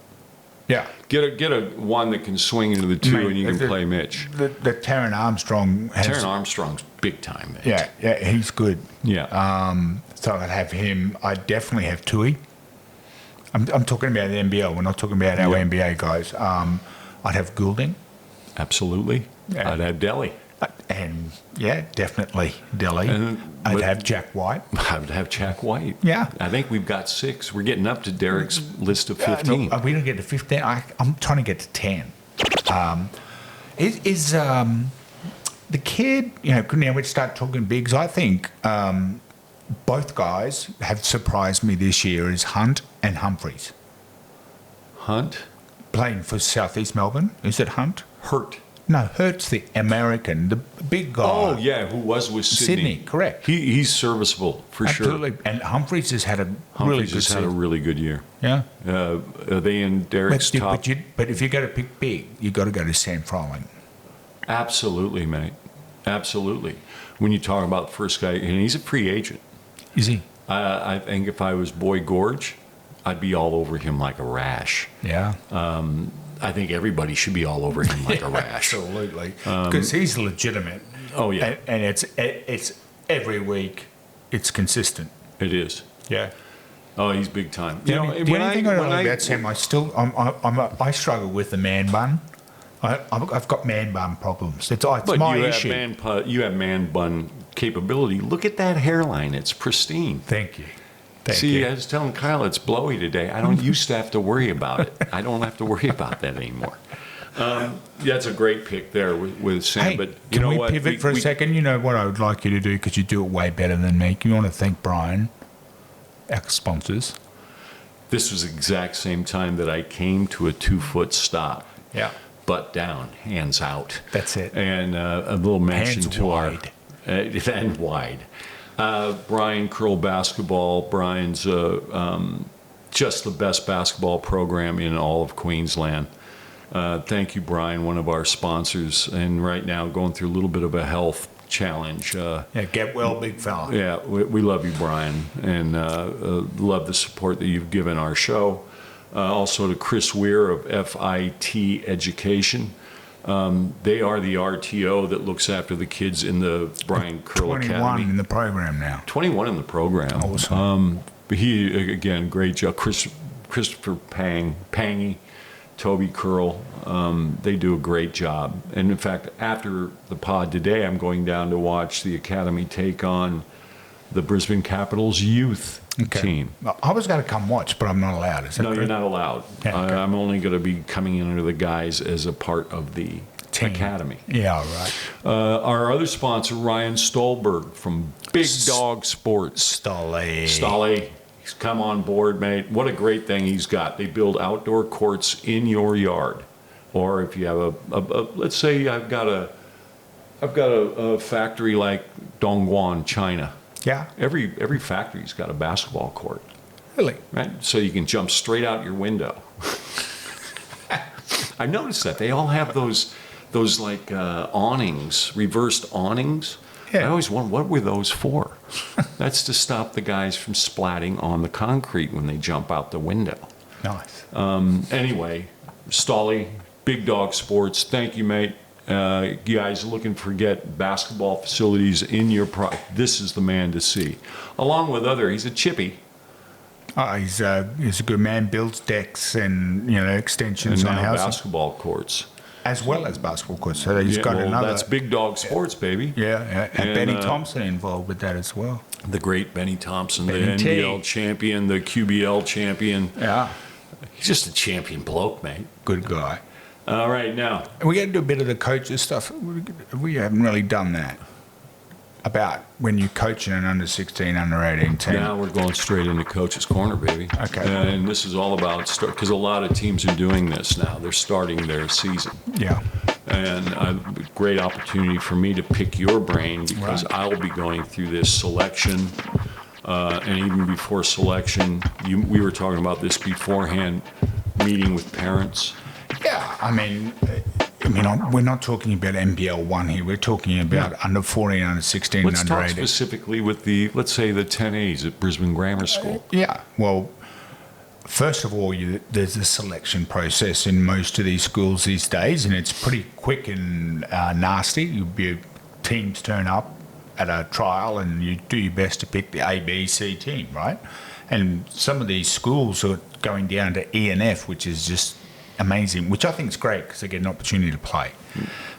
Yeah. Get a one that can swing into the two, Mate, and you can play Mitch. The Taron Armstrong has... Taron Armstrong's big time. Man. Yeah, he's good. Yeah. So I'd have him. I'd definitely have Tui. I'm talking about the NBL. We're not talking about our NBA guys. I'd have Goulding. Absolutely. Yeah. I'd have Delhi. And, yeah, definitely Delhi. I'd but- have Jack White. I would have Jack White. Yeah. I think we've got 6. We're getting up to Derek's list of No, 15. we don't get to 15. I'm trying to get to 10. Is the kid, now we start talking bigs, I think both guys have surprised me this year is Hunt and Humphreys. Hunt? Playing for Southeast Melbourne. Is it Hunt? Hurt. No, Hurt's the American, the big guy. Oh, yeah, who was with Sydney. Correct. He's serviceable, for Absolutely. sure. And Humphreys has had a Humphreys really good has had a season. really good year. Yeah. Are they in Derek's top? But if you got to pick big, you got to go to Sam Froling. Absolutely, mate. Absolutely. When you talk about the first guy, and he's a free agent. Is he? I think if I was Boy Gorge, I'd be all over him like a rash. Yeah. I think everybody should be all over him like a rash. Absolutely. Because he's legitimate. Oh, yeah. And it's every week, it's consistent. It is. Yeah. Oh, he's big time. The only thing I know about Sam, I struggle with the man bun. I've got man bun problems. It's But my you issue. you have man bun capability. Look at that hairline; it's pristine. Thank you. See, I was telling Kyle it's blowy today. I don't used to have to worry about it. I don't have to worry about that anymore. That's a great pick there with Sam. Hey, but you can know we what? pivot for a second? You know what I would like you to do because you do it way better than me. You want to thank Brian, our sponsors. This was the exact same time that I came to a 2-foot stop. Yeah. Butt down, hands out. That's it. And a little mention Hands to wide. and wide. Brian Curl Basketball. Brian's just the best basketball program in all of Queensland. Thank you, Brian, one of our sponsors, and right now going through a little bit of a health challenge. Yeah, get well, big fella. Yeah, we love you, Brian, and love the support that you've given our show. Also to Chris Weir of FIT Education. They are the RTO that looks after the kids in the Brian Curl 21 Academy. in the program now. 21 in the program. Awesome. He, again, great job. Christopher Pangy, Toby Curl, they do a great job. And in fact, after the pod today, I'm going down to watch the Academy take on the Brisbane Capitals youth team. I was going to come watch, but I'm not allowed. Is that No, you're correct? not allowed. Yeah, okay. I'm only going to be coming in under the guise as a part of the Team. Academy. Yeah, all right. Our other sponsor, Ryan Stolberg from Big Dog Sports. Stolly, he's come on board, mate. What a great thing he's got. They build outdoor courts in your yard. Or if you have a let's say I've got a factory like Dongguan, China. Yeah, Every factory's got a basketball court, really. right? So you can jump straight out your window. I noticed that they all have those like awnings, reversed awnings. Yeah. I always wondered, what were those for? That's to stop the guys from splatting on the concrete when they jump out the window. Nice. Anyway, Stolly, Big Dog Sports, thank you, mate. You guys looking for basketball facilities in your this is the man to see. Along with he's a chippy, Oh, he's a good man. Builds decks and extensions And on now houses, basketball courts. as well as basketball courts. So he's got well, another. that's big dog sports, baby. And And, Benny Thompson involved with that as well. The great Benny Thompson, Benny the T. NBL champion, the QBL champion. Yeah, He's just a champion bloke, mate. good guy. All right, now. We got to do a bit of the coaches stuff. We haven't really done that. About when you're coaching an under 16, under 18 team. Now we're going straight into Coach's Corner, baby. Okay. And this is all about because a lot of teams are doing this now. They're starting their season. Yeah. And a great opportunity for me to pick your brain because Right. I'll be going through this selection. And even before selection, we were talking about this beforehand, meeting with parents. Yeah, I mean, we're not talking about NBL 1 here. We're talking about under 14, under 16, Let's under talk 18. specifically with let's say the 10As at Brisbane Grammar School. Yeah, well, first of all, there's a selection process in most of these schools these days, and it's pretty quick and nasty. Teams turn up at a trial, and you do your best to pick the A, B, C team, right? And some of these schools are going down to E and F, which is just amazing, which I think is great because they get an opportunity to play.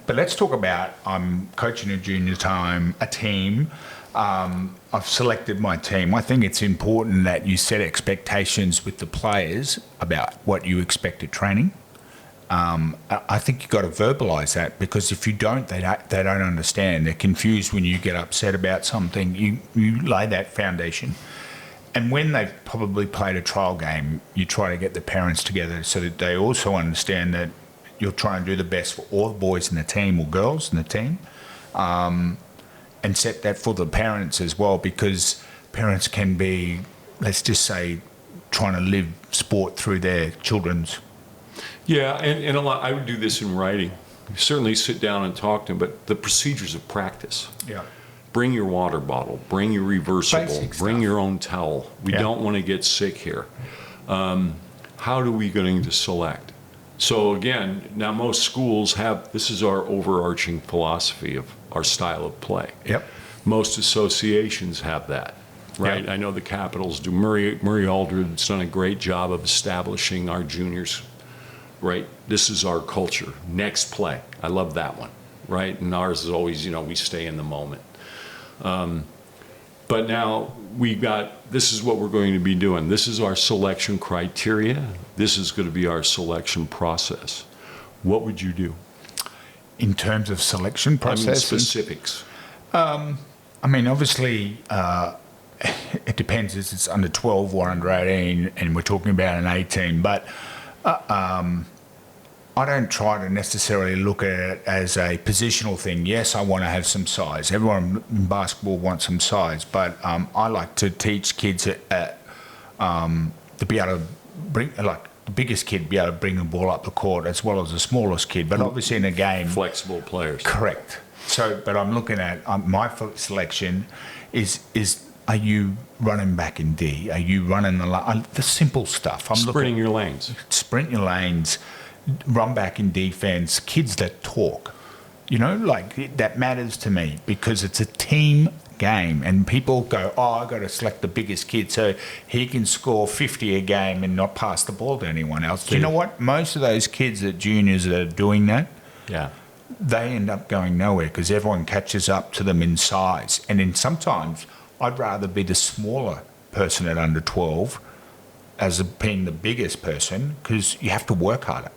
But let's talk about I'm coaching a junior team. I've selected my team. I think it's important that you set expectations with the players about what you expect at training. I think you've got to verbalise that because if you don't, they don't understand. They're confused when you get upset about something. You lay that foundation. And when they've probably played a trial game, you try to get the parents together so that they also understand that you're trying to do the best for all the boys in the team or girls in the team. And set that for the parents as well, because parents can be, let's just say, trying to live sport through their children's. Yeah, and a lot. I would do this in writing. Certainly sit down and talk to them, but the procedures of practice. Yeah. Bring your water bottle. Bring your reversible. Basic Bring stuff. your own towel. We Yeah. don't want to get sick here. How are we going to select? So again, now most schools have, this is our overarching philosophy of our style of play. Yep. Most associations have that, right? Yep. I know the Capitals do. Murray Aldridge's done a great job of establishing our juniors, right? This is our culture. Next play. I love that one, right? And ours is always, we stay in the moment. But now this is what we're going to be doing. This is our selection criteria. This is going to be our selection process. What would you do? In terms of selection I process? mean, specifics. Obviously, it depends if it's under 12 or under 18, and we're talking about an 18. But I don't try to necessarily look at it as a positional thing. Yes, I want to have some size. Everyone in basketball wants some size, but I like to teach kids to be able to bring, like the biggest kid, be able to bring the ball up the court as well as the smallest kid. But obviously in a game, Flexible players. correct. So, but I'm looking at my selection is are you running back in D? Are you running the simple stuff? I'm Sprinting your lanes. sprint your lanes, run back in defense, kids that talk. That matters to me because it's a team game and people go, I got to select the biggest kid so he can score 50 a game and not pass the ball to anyone else. Do you know what? Most of those kids at juniors that are doing that, Yeah. they end up going nowhere because everyone catches up to them in size. And then sometimes I'd rather be the smaller person at under 12 as being the biggest person because you have to work harder.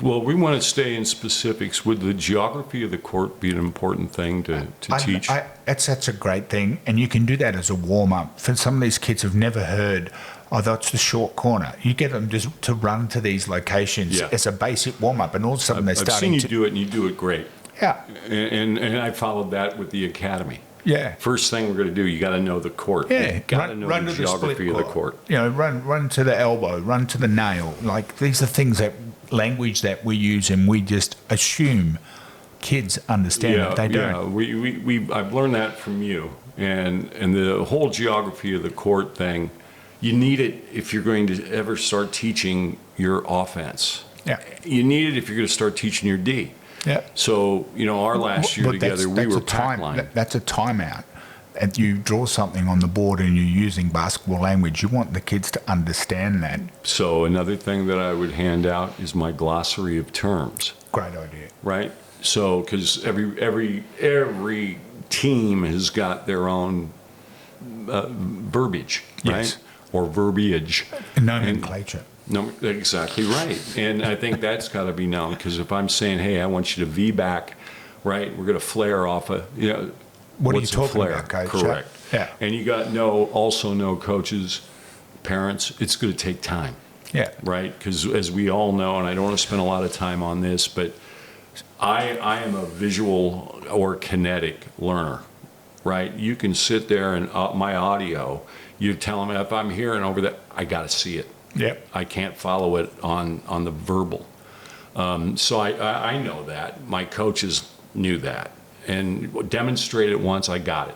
Well, we want to stay in specifics. Would the geography of the court be an important thing to teach? That's a great thing. And you can do that as a warm-up. For some of these kids who've never heard, that's the short corner. You get them just to run to these locations as a basic warm-up. And all of a sudden they're I've starting seen you do it, and you do it great. Yeah. And I followed that with the academy. Yeah. First thing we're going to do, you got to know the court. Yeah, You got to know the geography of the court. Run to the elbow, run to the nail. Like these are things language that we use, and we just assume kids understand it. They don't. I've learned that from you, and the whole geography of the court thing. You need it if you're going to ever start teaching your offense. Yeah. You need it if you're going to start teaching your D. Yeah. So our last year But together, we that's were a pack line. That's a timeout. and you draw something on the board and you're using basketball language, you want the kids to understand that. So another thing that I would hand out is my glossary of terms. Great idea. Right? So, because every team has got their own verbiage, right? Yes. Or verbiage. Nomenclature. No, exactly right. And I think that's got to be known, because if I'm saying, hey, I want you to V-back, right, we're going to flare off a, What are you what's a talking flare? about, coach? Correct. Yeah. And you got also know coaches, parents, it's going to take time. Yeah. Right? Because as we all know, and I don't want to spend a lot of time on this, but I am a visual or kinetic learner, right? You can sit there and my audio, you tell me if I'm here and over there, I got to see it. Yep. I can't follow it on the verbal. So I know that. My coaches knew that and demonstrated it once, I got it,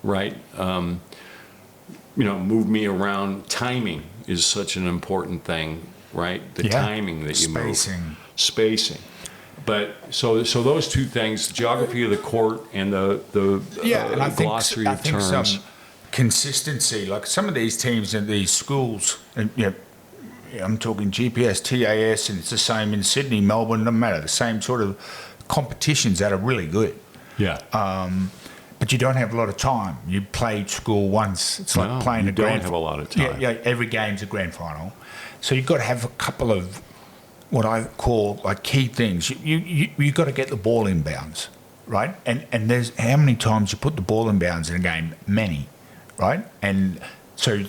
right? Move me around. Timing is such an important thing, right? The timing that you move. Spacing. But so those two things, the geography of the court and the glossary of terms. Some consistency, like some of these teams in these schools, and I'm talking GPS, TAS, and it's the same in Sydney, Melbourne, no matter, the same sort of competitions that are really good. Yeah. But you don't have a lot of time. You play school once. It's like playing a grand final. You don't have a lot of time. Yeah, every game's a grand final. So you've got to have a couple of what I call like key things. You've got to get the ball in bounds, right? And there's how many times you put the ball in bounds in a game? Many, right? And so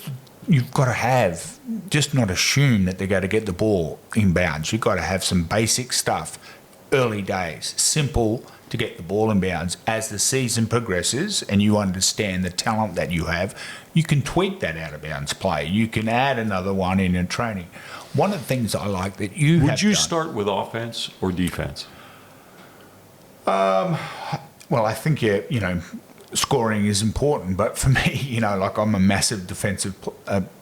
you've got to have, just not assume that they're going to get the ball in bounds. You've got to have some basic stuff, early days, simple to get the ball in bounds. As the season progresses and you understand the talent that you have, you can tweak that out of bounds play. You can add another one in training. One of the things I like that you have Would you done, start with offense or defense? well, I think, scoring is important, but for me, like I'm a massive defensive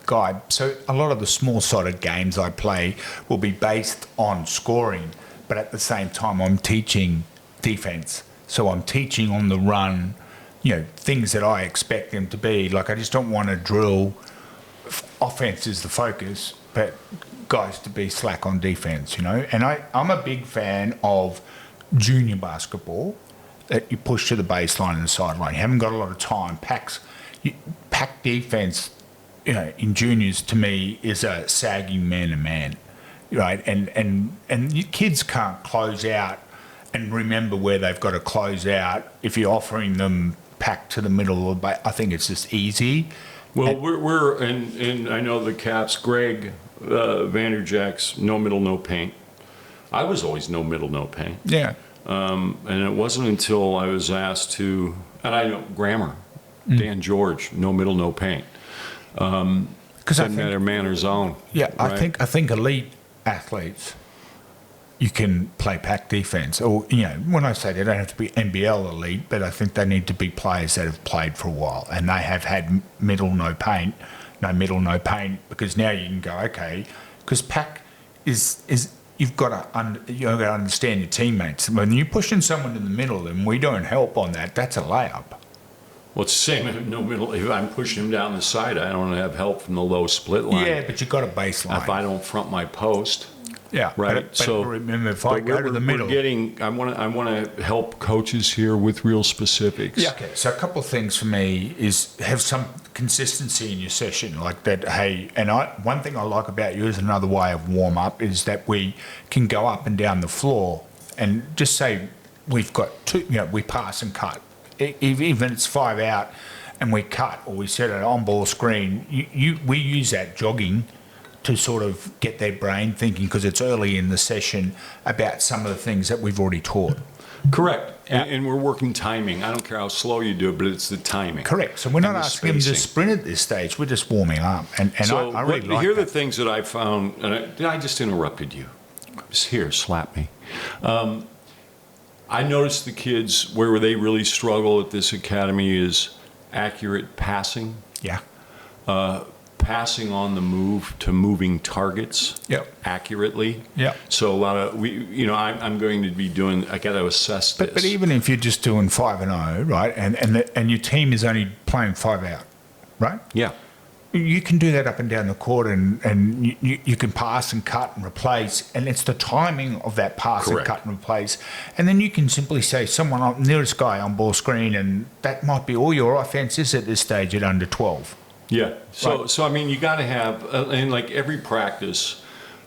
guy. So a lot of the small-sided games I play will be based on scoring, but at the same time, I'm teaching defense. So I'm teaching on the run, things that I expect them to be. Like I just don't want to drill. Offense is the focus, but guys to be slack on defense, And I'm a big fan of junior basketball that you push to the baseline and the sideline. You haven't got a lot of time. Pack defense, in juniors to me is a sagging man-to-man, right? And your kids can't close out and remember where they've got to close out if you're offering them pack to the middle of the I think it's just easy. Well, and I know the Caps, Greg Vanderjack's no middle, no paint. I was always no middle, no paint. Yeah. And it wasn't until I was asked to, and I know grammar, Dan George, no middle, no paint. Because doesn't matter man or zone. Yeah, right? I think elite athletes, you can play pack defense. Or, when I say they don't have to be NBL elite, but I think they need to be players that have played for a while and they have had middle, no paint, because now you can go, okay, because pack is you've got to understand your teammates. When you're pushing someone in the middle and we don't help on that, that's a layup. Well, it's the same in no middle. If I'm pushing him down the side, I don't have help from the low split line. Yeah, but you've got a baseline. If I don't front my post. Yeah, right. But remember, if I go to the middle, I want to help coaches here with real specifics. Yeah. Okay. So a couple of things for me is have some consistency in your session, like that. Hey, and one thing I like about you is another way of warm up is that we can go up and down the floor and just say we've got two. We pass and cut. Even it's 5 out, and we cut or we set an on-ball screen. We use that jogging to sort of get their brain thinking because it's early in the session about some of the things that we've already taught. Correct. Yeah. And we're working timing. I don't care how slow you do it, but it's the timing. Correct. So we're not asking them to sprint at this stage. We're just warming up. And so I really like here are that. the things that I found, and I just interrupted you. Here, slap me. I noticed the kids, where they really struggle at this academy is accurate passing. Yeah. passing on the move to moving targets Yep. accurately. Yep. So a lot of I'm going to be doing. I got to assess this. But even if you're just doing 5-0, right, and your team is only playing 5 out, right? Yeah. You can do that up and down the court, and you can pass and cut and replace, and it's the timing of that pass Correct. and cut and replace. And then you can simply say someone nearest guy on ball screen, and that might be all your offense is at this stage at under 12. Yeah. So Right. so I mean, you got to have, and like every practice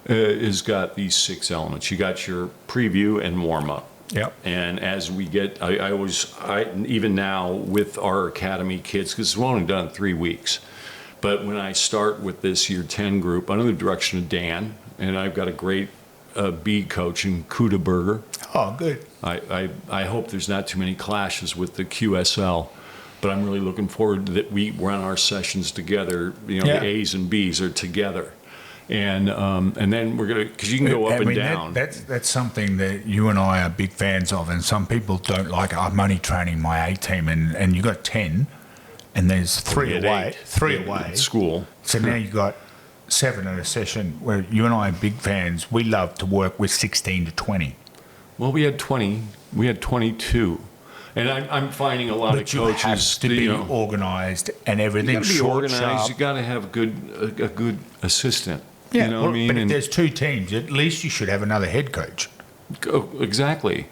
has got these 6 elements. You got your preview and warm up. Yep. And as we get, I even now with our academy kids, because we're only done 3 weeks. But when I start with this year 10 group, under the direction of Dan, and I've got a great B coach in Kuda Berger. Oh, good. I hope there's not too many clashes with the QSL, but I'm really looking forward that we run our sessions together. You know, Yeah. the A's and B's are together, and then we're gonna, because you can go up and down. That's something that you and I are big fans of, and some people don't like. I'm only training my A team, and you got 10, and there's 3 We had away, 8 3 at away. school. So now you got 7 in a session. Where you and I are big fans. We love to work with 16 to 20. Well, we had 20. We had 22. And I'm finding a lot But of you coaches, have to be organised and you everything. got to be short, organized. sharp. You got to have a good assistant. Yeah, you know well, what I mean? but if And- there's 2 teams, at least you should have another head coach. Exactly.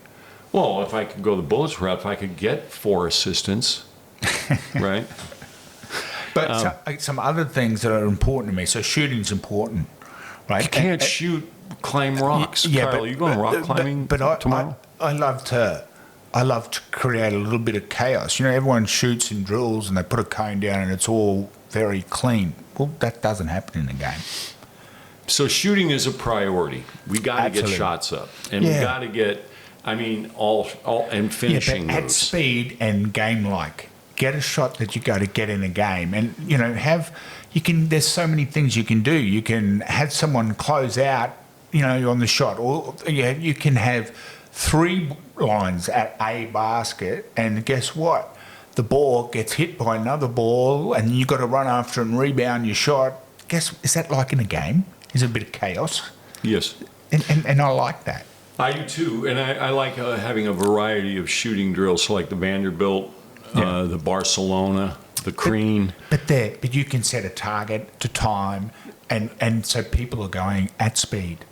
Well, if I could go the Bullets route, if I could get 4 assistants, right? But some other things that are important to me. So shooting's important, right? You can't shoot, climb rocks. Carl, are you going rock climbing tomorrow? I love to create a little bit of chaos. You know, everyone shoots and drills and they put a cone down and it's all very clean. Well, that doesn't happen in the game. So shooting is a priority. We got to get Absolutely. shots up, and we Yeah. got to get. I mean, all and finishing but at moves. speed and game-like, get a shot that you got to get in a game, and you know there's so many things you can do. You can have someone close out, you know, on the shot, or you can have 3 lines at a basket, and guess what? The ball gets hit by another ball, and you got to run after and rebound your shot. Is that like in a game? Is it a bit of chaos? Yes. And I like that. I do too, and I like having a variety of shooting drills, so like the Vanderbilt, Yeah. the Barcelona, the Crean. But you can set a target to time, and so people are going at speed.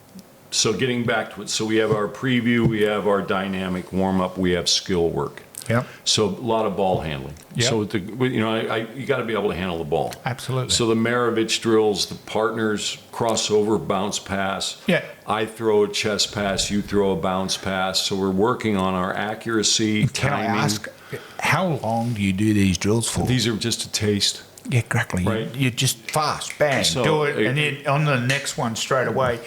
So getting back to it, so we have our preview, we have our dynamic warm up, we have skill work. Yep. So a lot of ball handling. Yep. So you got to be able to handle the ball. Absolutely. So the Maravich drills, the partners crossover, bounce pass. Yeah. I throw a chest pass, you throw a bounce pass. So we're working on our accuracy, Can timing. I ask, how long do you do these drills for? These are just a taste. Yeah, exactly. Right. You're just fast, bang, So, do it, and then on the next one straight away.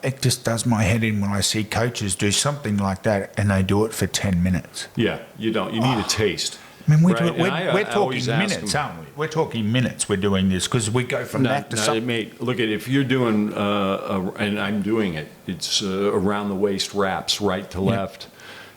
It just does my head in when I see coaches do something like that and they do it for 10 minutes. Yeah, you don't. You need a taste. I mean, Right, and I we're talking always ask minutes, them- aren't we? We're talking minutes. We're doing this because we go from that to something. Mate, look at if you're doing, and I'm doing it. It's around the waist wraps, right to left.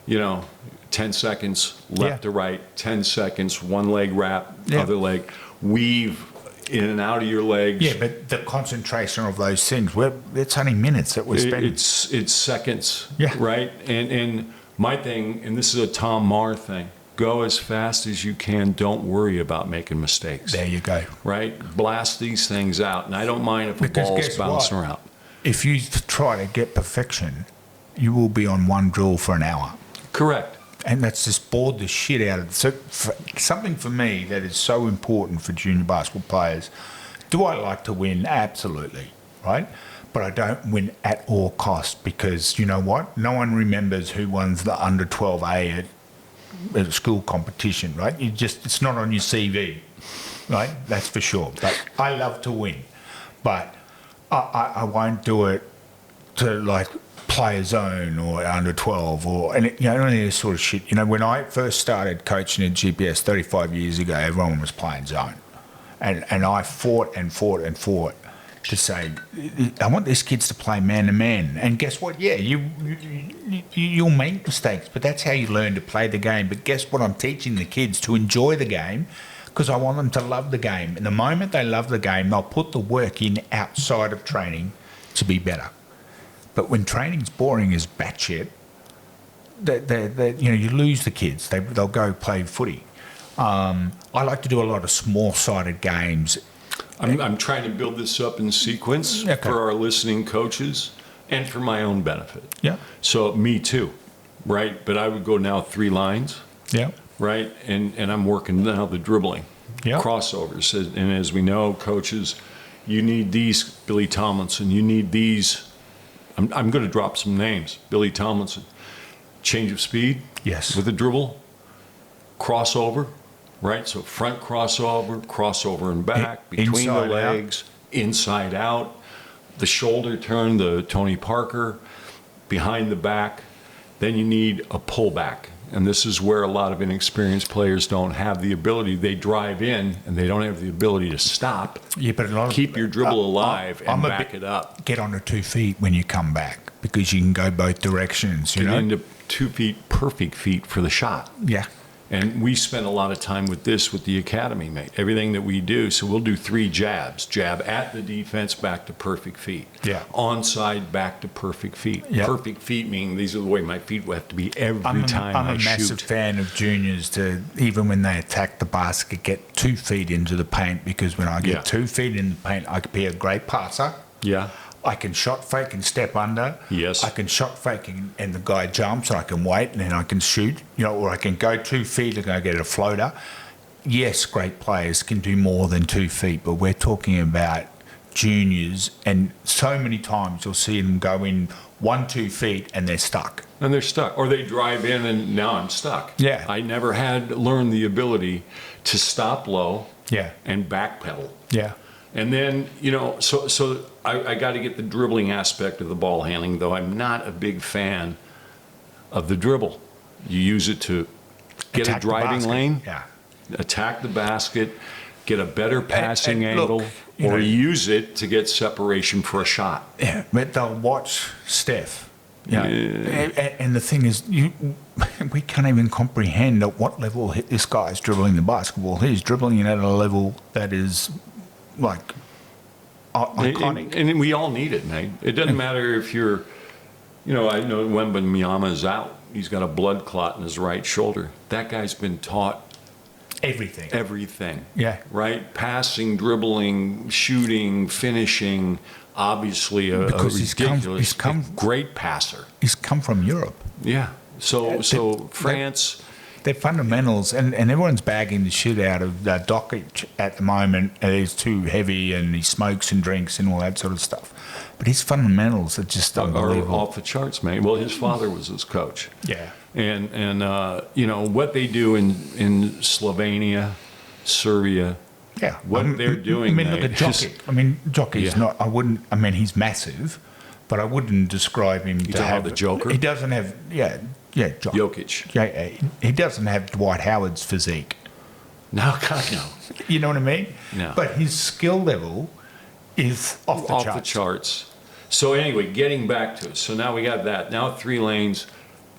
You know, 10 seconds left Yeah. to right, 10 seconds, one leg wrap, Yeah. other leg, weave in and out of your legs. Yeah, but the concentration of those things, it's only minutes that we're spending. It's seconds, Yeah. right? And my thing, and this is a Tom Maher thing, go as fast as you can. Don't worry about making mistakes. There you go. Right? Blast these things out. And I don't mind if a Because ball's guess bouncing what? around. If you try to get perfection, you will be on one drill for an hour. Correct. And that's just bored the shit out of it. So something for me that is so important for junior basketball players, do I like to win? Absolutely, right? But I don't win at all costs because, you know what? No one remembers who won the under 12A at a school competition, right? It's not on your CV, right? That's for sure. But I love to win. But I won't do it to like play a zone or under 12 or any of this sort of shit. You know, when I first started coaching at GPS 35 years ago, everyone was playing zone. And I fought to say, I want these kids to play man to man. And guess what? Yeah, you'll make mistakes, but that's how you learn to play the game. But guess what? I'm teaching the kids to enjoy the game because I want them to love the game. And the moment they love the game, they'll put the work in outside of training to be better. But when training's boring as batshit, you lose the kids. They'll go play footy. I like to do a lot of small-sided games. I'm trying to build this up in sequence for our listening coaches and for my own benefit. Yeah. So me too, right? But I would go now 3 lines. Yeah. Right? And I'm working now the dribbling, crossovers. And as we know, coaches, you need these, Billy Tomlinson, you need these. I'm going to drop some names. Billy Tomlinson, change of speed. Yes. With a dribble, crossover, right? So front crossover and back, between the legs, inside out, the shoulder turn, the Tony Parker, behind the back. Then you need a pullback. And this is where a lot of inexperienced players don't have the ability. They drive in and they don't have the ability to stop. Yeah, but keep your dribble alive and back it up. Get onto 2 feet when you come back because you can go both directions. Get into 2 feet, perfect feet for the shot. Yeah. And we spend a lot of time with this with the academy, mate. Everything that we do. So we'll do 3 jabs. Jab at the defense, back to perfect feet. Yeah. Onside, back to perfect feet. Yeah. Perfect feet meaning these are the way my feet will have to be every time I shoot. I'm a massive fan of juniors to, even when they attack the basket, get 2 feet into the paint because when I get 2 feet in the paint, I can be a great passer. Yeah. I can shot fake and step under. Yes. I can shot fake and the guy jumps and I can wait and then I can shoot, or I can go 2 feet and go get a floater. Yes, great players can do more than 2 feet, but we're talking about juniors and so many times you'll see them go in 1-2 feet and they're stuck. And they're stuck. Or they drive in and now I'm stuck. Yeah. I never had learned the ability to stop low and backpedal. Yeah. And then, so I got to get the dribbling aspect of the ball handling, though I'm not a big fan of the dribble. You use it to get a driving lane, attack the basket, get a better passing angle, or use it to get separation for a shot. Yeah, but they'll watch Steph. And the thing is, we can't even comprehend at what level this guy's dribbling the basketball. He's dribbling it at a level that is like iconic. And we all need it, mate. It doesn't matter if you're, I know Wembanyama is out. He's got a blood clot in his right shoulder. That guy's been taught everything. Yeah. Right? Passing, dribbling, shooting, finishing. Obviously a ridiculous, great passer. He's come from Europe. Yeah. So France. Their fundamentals, and everyone's bagging the shit out of Doncic at the moment. He's too heavy and he smokes and drinks and all that sort of stuff. But his fundamentals are just unbelievable. Are off the charts, mate. Well, his father was his coach. Yeah. And what they do in Slovenia, Serbia, what they're doing. Look at Jokic. Jokic's not, he's massive, but I wouldn't describe him to have the Joker. He doesn't have, Jokic. Yeah, he doesn't have Dwight Howard's physique. No, God, no. You know what I mean? No. But his skill level is off the charts. So anyway, getting back to it. So now we got that. Now 3 lanes,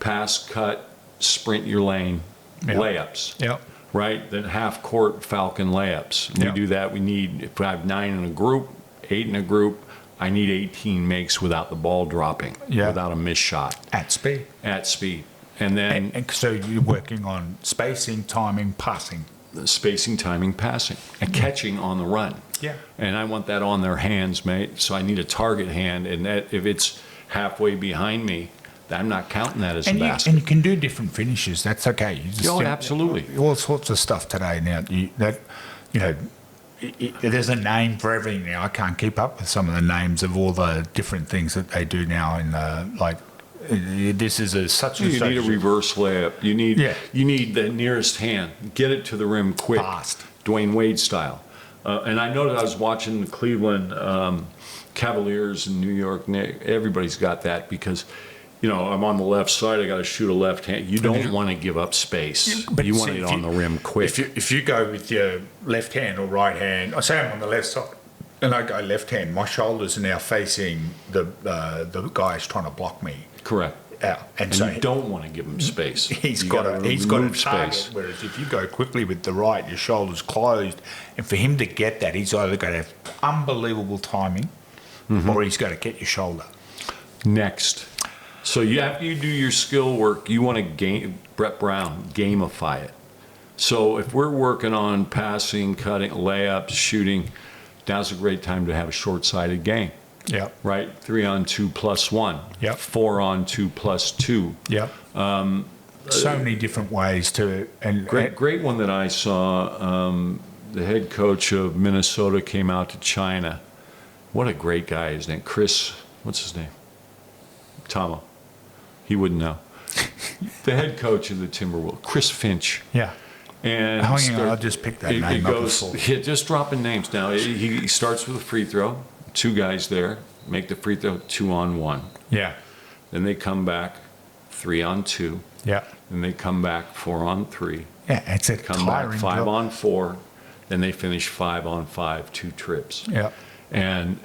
pass, cut, sprint your lane, layups. Yep. Right? Then half court Falcon layups. We do that. We need, if I have 9 in a group, 8 in a group, I need 18 makes without the ball dropping, without a missed shot. At speed. And then... And so you're working on spacing, timing, passing. Spacing, timing, passing, and catching on the run. Yeah. And I want that on their hands, mate. So I need a target hand, and that if it's halfway behind me, I'm not counting that as a basket. And you can do different finishes. That's okay. Absolutely. All sorts of stuff today now. There's a name for everything now. I can't keep up with some of the names of all the different things that they do now. This is such a... You need a reverse layup. You need the nearest hand. Get it to the rim quick. Fast. Dwayne Wade style. And I know that I was watching the Cleveland Cavaliers in New York. Everybody's got that because... I'm on the left side. I got to shoot a left hand. You don't want to give up space. But you want it on the rim quick. If you go with your left hand or right hand, I say I'm on the left side, and I go left hand. My shoulders are now facing the guys trying to block me. Correct. Yeah, And so you don't want to give him space. he's You got gotta a remove target. Whereas if you go quickly with the right, your shoulder's closed, and for him to get that, he's either got to have unbelievable timing, or he's got to get your shoulder. Next. So after you do your skill work, you want to Brett Brown, gamify it. So if we're working on passing, cutting, layups, shooting, now's a great time to have a short-sided game. Yeah. Right? 3-on-2 plus 1. Yep. 4-on-2 plus 2. Yeah. So many different ways to Great one that I saw. The head coach of Minnesota came out to China. What a great guy. His name, Chris, what's his name? Tomo. He wouldn't know. The head coach of the Timberwolves, Chris Finch. Yeah. And I'll just pick that name up. Just dropping names now. He starts with a free throw. 2 guys there. Make the free throw 2-on-1. Yeah. Then they come back 3-on-2. Yeah. Then they come back 4-on-3. Yeah, it's a Come back tiring 5-on-4. Then they finish 5-on-5, 2 trips. Yeah. And,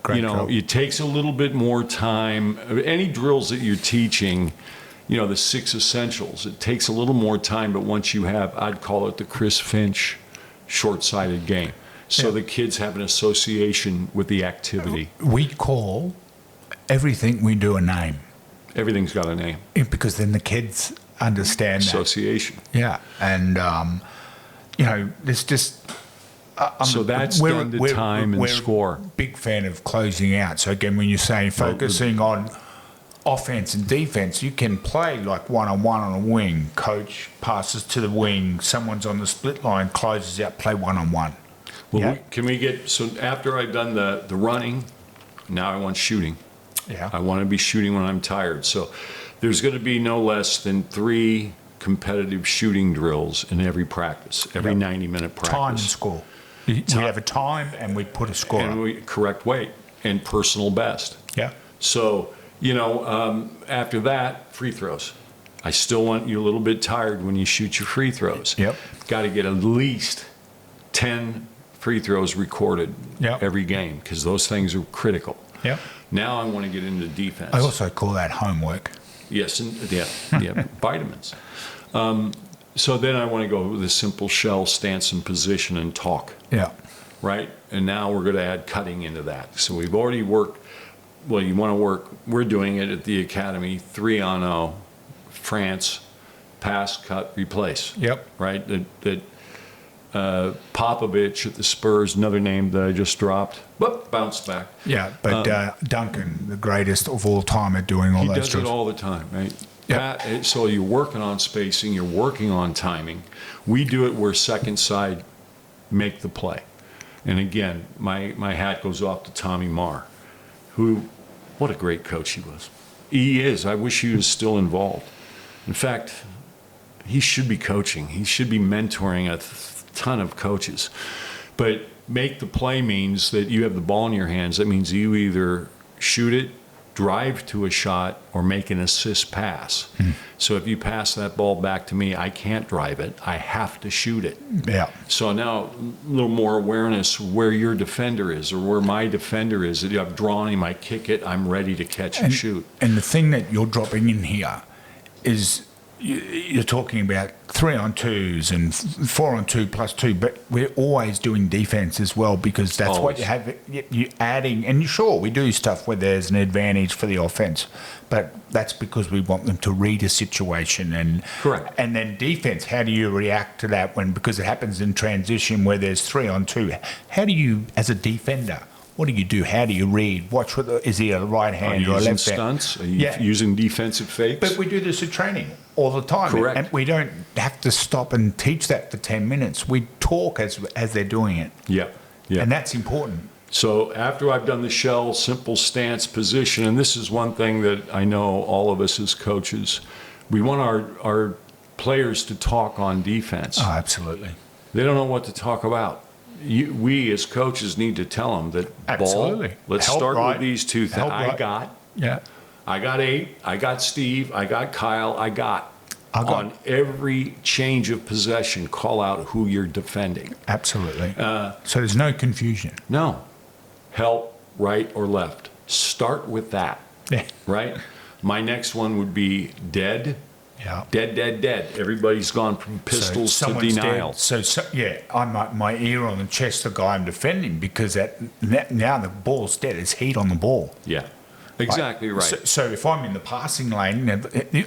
Great job. it takes a little bit more time. Any drills that you're teaching, the 6 essentials, it takes a little more time, but once you have, I'd call it the Chris Finch short-sighted game. So the kids have an association with the activity. We call everything we do a name. Everything's got a name. Because then the kids understand that. Association. Yeah. And, there's just... So that's done to time and score. Big fan of closing out. So again, when you're saying focusing on offense and defense, you can play like one-on-one on a wing. Coach passes to the wing. Someone's on the split line, closes out, play one-on-one. Well, so after I've done the running, now I want shooting. Yeah. I want to be shooting when I'm tired. So there's going to be no less than 3 competitive shooting drills in every practice, every 90-minute practice. Time and score. We have a time and we put a score and correct weight and personal best. Yeah. So, after that, free throws. I still want you a little bit tired when you shoot your free throws. Yep. Got to get at least 10 free throws recorded every game because those things are critical. Yep. Now I want to get into defense. I also call that homework. Yes, and vitamins. So then I want to go with a simple shell, stance, and position and talk. Yeah. Right? And now we're going to add cutting into that. So we've already worked, we're doing it at the academy, 3-on-0, France, pass, cut, replace. Yep. Right? That Popovich at the Spurs, another name that I just dropped, bounced back. Yeah, but Duncan, the greatest of all time at doing all those He does drills. it all the time, right? Yeah. So you're working on spacing, you're working on timing. We do it where second side make the play. And again, my hat goes off to Tommy Marr, what a great coach he was. He is. I wish he was still involved. In fact, he should be coaching. He should be mentoring a ton of coaches. But make the play means that you have the ball in your hands. That means you either shoot it, drive to a shot, or make an assist pass. So if you pass that ball back to me, I can't drive it. I have to shoot it. Yeah. So now a little more awareness where your defender is or where my defender is. I've drawn him, I kick it, I'm ready to catch and shoot. And the thing that you're dropping in here is you're talking about 3-on-2s and 4-on-2 plus 2, but we're always doing defense as well because that's what you have. You're adding, and sure, we do stuff where there's an advantage for the offense, but that's because we want them to read a situation and correct. And then defense. How do you react to that because it happens in transition where there's 3-on-2? How do you, as a defender? What do you do? How do you read? Watch is he a right hand or a left hand? Stunts? Are you using defensive fakes? But we do this at training all the time. Correct. And we don't have to stop and teach that for 10 minutes. We talk as they're doing it. Yeah. And that's important. So after I've done the shell, simple stance, position, and this is one thing that I know all of us as coaches, we want our players to talk on defense. Oh, absolutely. They don't know what to talk about. We as coaches need to tell them that absolutely. Ball, let's start with these 2 things. I got 8, I got Steve, I got Kyle, I got on every change of possession, call out who you're defending. Absolutely. So there's no confusion. No. Help, right or left. Start with that. Yeah. Right? My next one would be dead. Yeah. Dead. Everybody's gone from pistols to someone's denial. dead. So yeah, I'm my ear on the chest of the guy I'm defending because now the ball's dead. It's heat on the ball. Yeah, exactly right. So if I'm in the passing lane,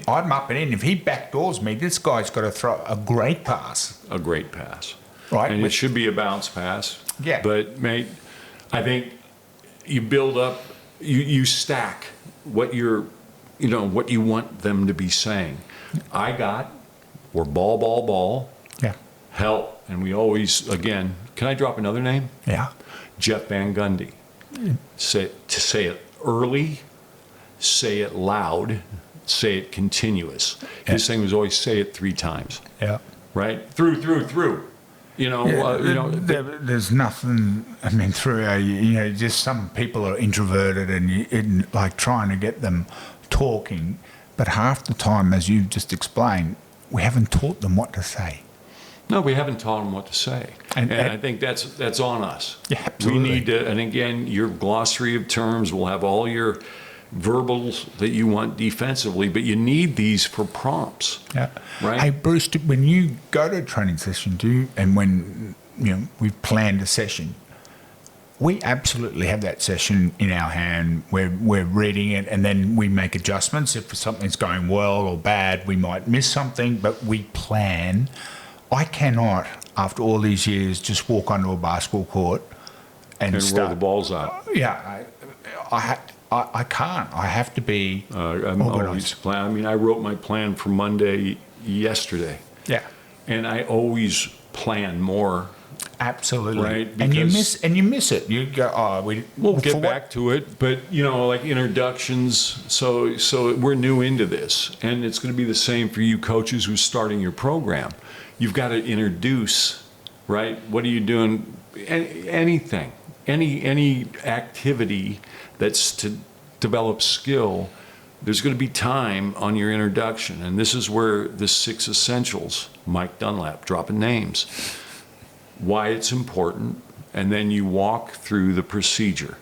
I'm up and in. If he backdoors me, this guy's got to throw a great pass. A great pass. Right. And it should be a bounce pass. Yeah. But, mate, I think you build up, you stack what what you want them to be saying. Or ball, Yeah. help. And we always, again, can I drop another name? Yeah. Jeff Van Gundy. Say it early, say it loud, say it continuous. His thing was always say it 3 times. Yeah. Right? Through. There's nothing. I mean, just some people are introverted and like trying to get them talking, but half the time, as you've just explained, we haven't taught them what to say. No, we haven't taught them what to say, and I think that's on us. Yeah, absolutely. We need to. And again, your glossary of terms will have all your verbals that you want defensively, but you need these for prompts. Yeah. Right. Hey, Bruce, when you go to a training session, and when we've planned a session, we absolutely have that session in our hand. We're reading it, and then we make adjustments. If something's going well or bad, we might miss something, but we plan. I cannot, after all these years, just walk onto a basketball court and start roll the balls out. Yeah, I can't. I have to be I'm always plan. I mean, I wrote my plan for Monday yesterday. Yeah, and I always plan more. Absolutely. Right, and you miss it. You go, We'll get back to it, but like introductions. So we're new into this, and it's going to be the same for you coaches who's starting your program. You've got to introduce, right? What are you doing? Anything, any activity that's to develop skill. There's going to be time on your introduction, and this is where the 6 essentials. Mike Dunlap dropping names. Why it's important, and then you walk through the procedure.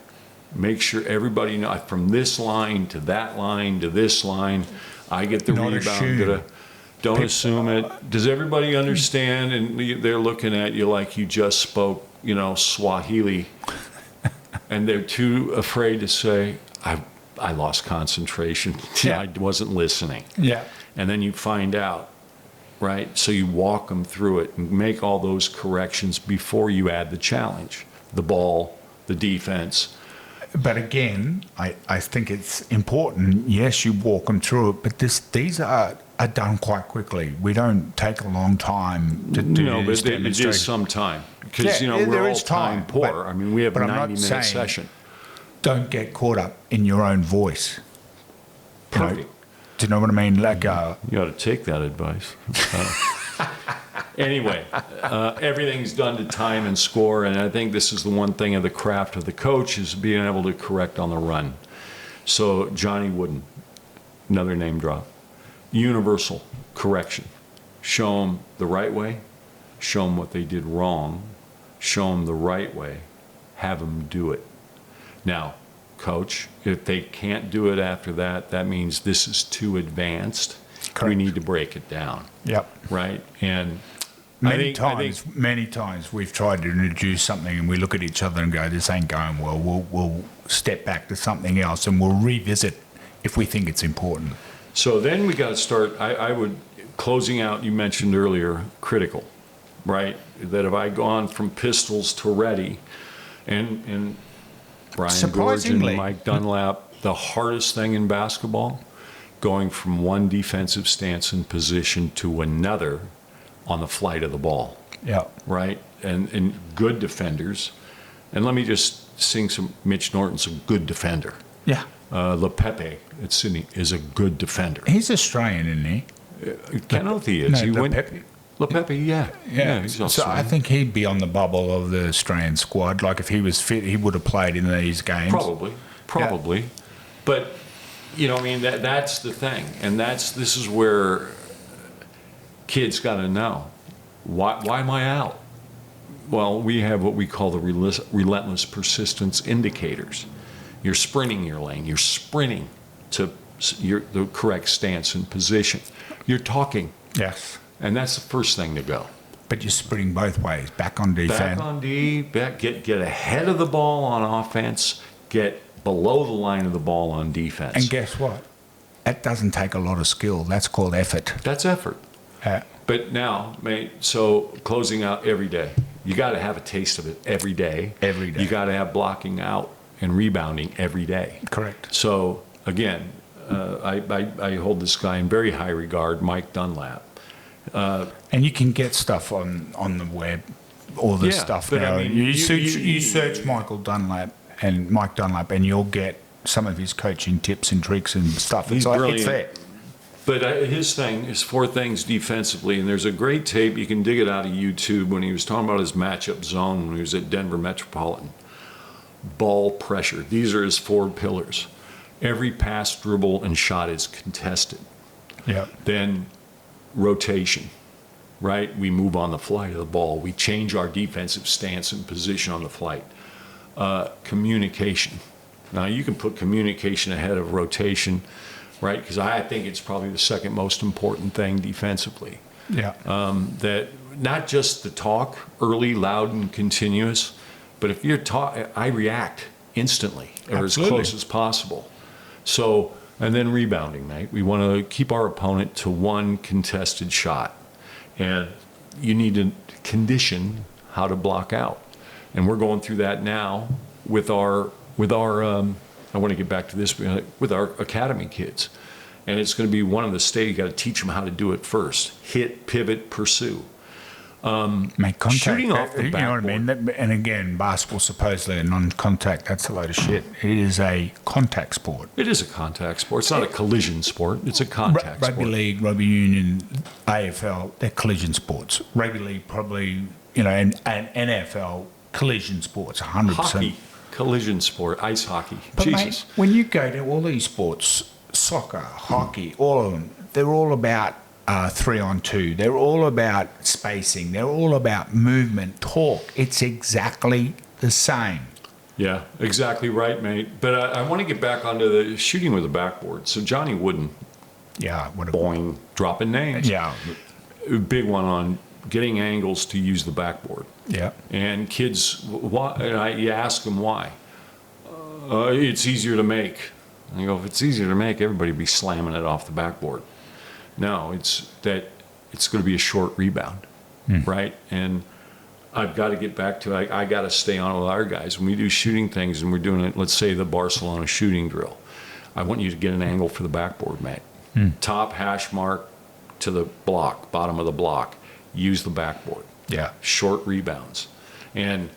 Make sure everybody knows from this line to that line to this line. I get the rebound. Don't assume it. Does everybody understand? And they're looking at you like you just spoke, Swahili, and they're too afraid to say, "I lost concentration. Yeah. I wasn't listening." Yeah. And then you find out. Right? So you walk them through it and make all those corrections before you add the challenge, the ball, the defense. But again, I think it's important. Yes, you walk them through it, but these are done quite quickly. We don't take a long time to do this demonstration. No, but it is some time. Because, we're all time poor. I mean, we have a 90-minute session. Don't get caught up in your own voice. Perfect. Do you know what I mean? Like, you ought to take that advice. Anyway, everything's done to time and score, and I think this is the one thing of the craft of the coach is being able to correct on the run. So Johnny Wooden, another name drop. Universal correction. Show them the right way, show them what they did wrong, show them the right way, have them do it. Now, coach, if they can't do it after that, that means this is too advanced. Correct. We need to break it down. Yep. Right? And many times we've tried to introduce something and we look at each other and go, this ain't going well. We'll step back to something else and we'll revisit if we think it's important. So then we got to start, I would, closing out, you mentioned earlier, critical, right? That if I gone from pistols to ready and Brian Gorge and Mike Dunlap, the hardest thing in basketball, going from one defensive stance and position to another on the flight of the ball. Yeah. Right? And good defenders. And let me just sing some, Mitch Norton's a good defender. Yeah. LePepe at Sydney is a good defender. He's Australian, isn't he? Kenneth he is. No, LePepe, yeah. He's so I think he'd be on the bubble of the Australian squad. Like if he was fit, he would have played in these games. Probably. Yeah. But that's the thing, and this is where kids got to know why am I out? Well, we have what we call the relentless persistence indicators. You're sprinting your lane. You're sprinting to the correct stance and position. You're talking, Yes. and that's the first thing to go. But you're splitting both ways, back on defense. Back on D, get ahead of the ball on offense, get below the line of the ball on defense. And guess what? That doesn't take a lot of skill. That's called effort. That's effort. But now, mate, so closing out every day. You got to have a taste of it every day. Every day. You got to have blocking out and rebounding every day. Correct. So, again, I hold this guy in very high regard, Mike Dunlap. And you can get stuff on the web, all this Yeah, stuff but now. I mean, you search Mike Dunlap, and you'll get some of his coaching tips and tricks and stuff. He's brilliant. It's there. But his thing is 4 things defensively, and there's a great tape. You can dig it out of YouTube when he was talking about his matchup zone when he was at Denver Metropolitan. Ball pressure. These are his 4 pillars. Every pass, dribble, and shot is contested. Yeah. Then rotation, right? We move on the flight of the ball. We change our defensive stance and position on the flight. Communication. Now, you can put communication ahead of rotation, right? Because I think it's probably the second most important thing defensively. Yeah. That not just the talk, early, loud, and continuous, but if you're I react instantly or Absolutely. as close as possible. So, and then rebounding, mate. We want to keep our opponent to 1 contested shot. And you need to condition how to block out. And we're going through that now with our I want to get back to this, with our academy kids. And it's going to be one of the stages, you got to teach them how to do it first. Hit, pivot, pursue. Make contact. Shooting off the You know what I mean? And again, basketball supposedly a non-contact. That's a load of shit. It is a contact sport. It is a contact sport. It's not a collision sport. It's a contact Rugby sport. league, rugby union, AFL, they're collision sports. Rugby league probably, and NFL, collision sports, 100%. Hockey, collision sport. Ice hockey. But Jesus. mate, when you go to all these sports, soccer, hockey, all of them, they're all about 3-on-2. They're all about spacing. They're all about movement, torque. It's exactly the same. Yeah, exactly right, mate. But I want to get back onto the shooting with the backboard. So Johnny Wooden, Yeah. What a boing, dropping names. Yeah. Big one on getting angles to use the backboard. Yeah. And kids, you ask them why. It's easier to make. And you go, if it's easier to make, everybody would be slamming it off the backboard. No, it's that it's going to be a short rebound, right? And I've got to get back to, I got to stay on with our guys. When we do shooting things and we're doing it, let's say the Barcelona shooting drill, I want you to get an angle for the backboard, mate. Top hash mark to the block, bottom of the block. Use the backboard. Yeah. Short rebounds. And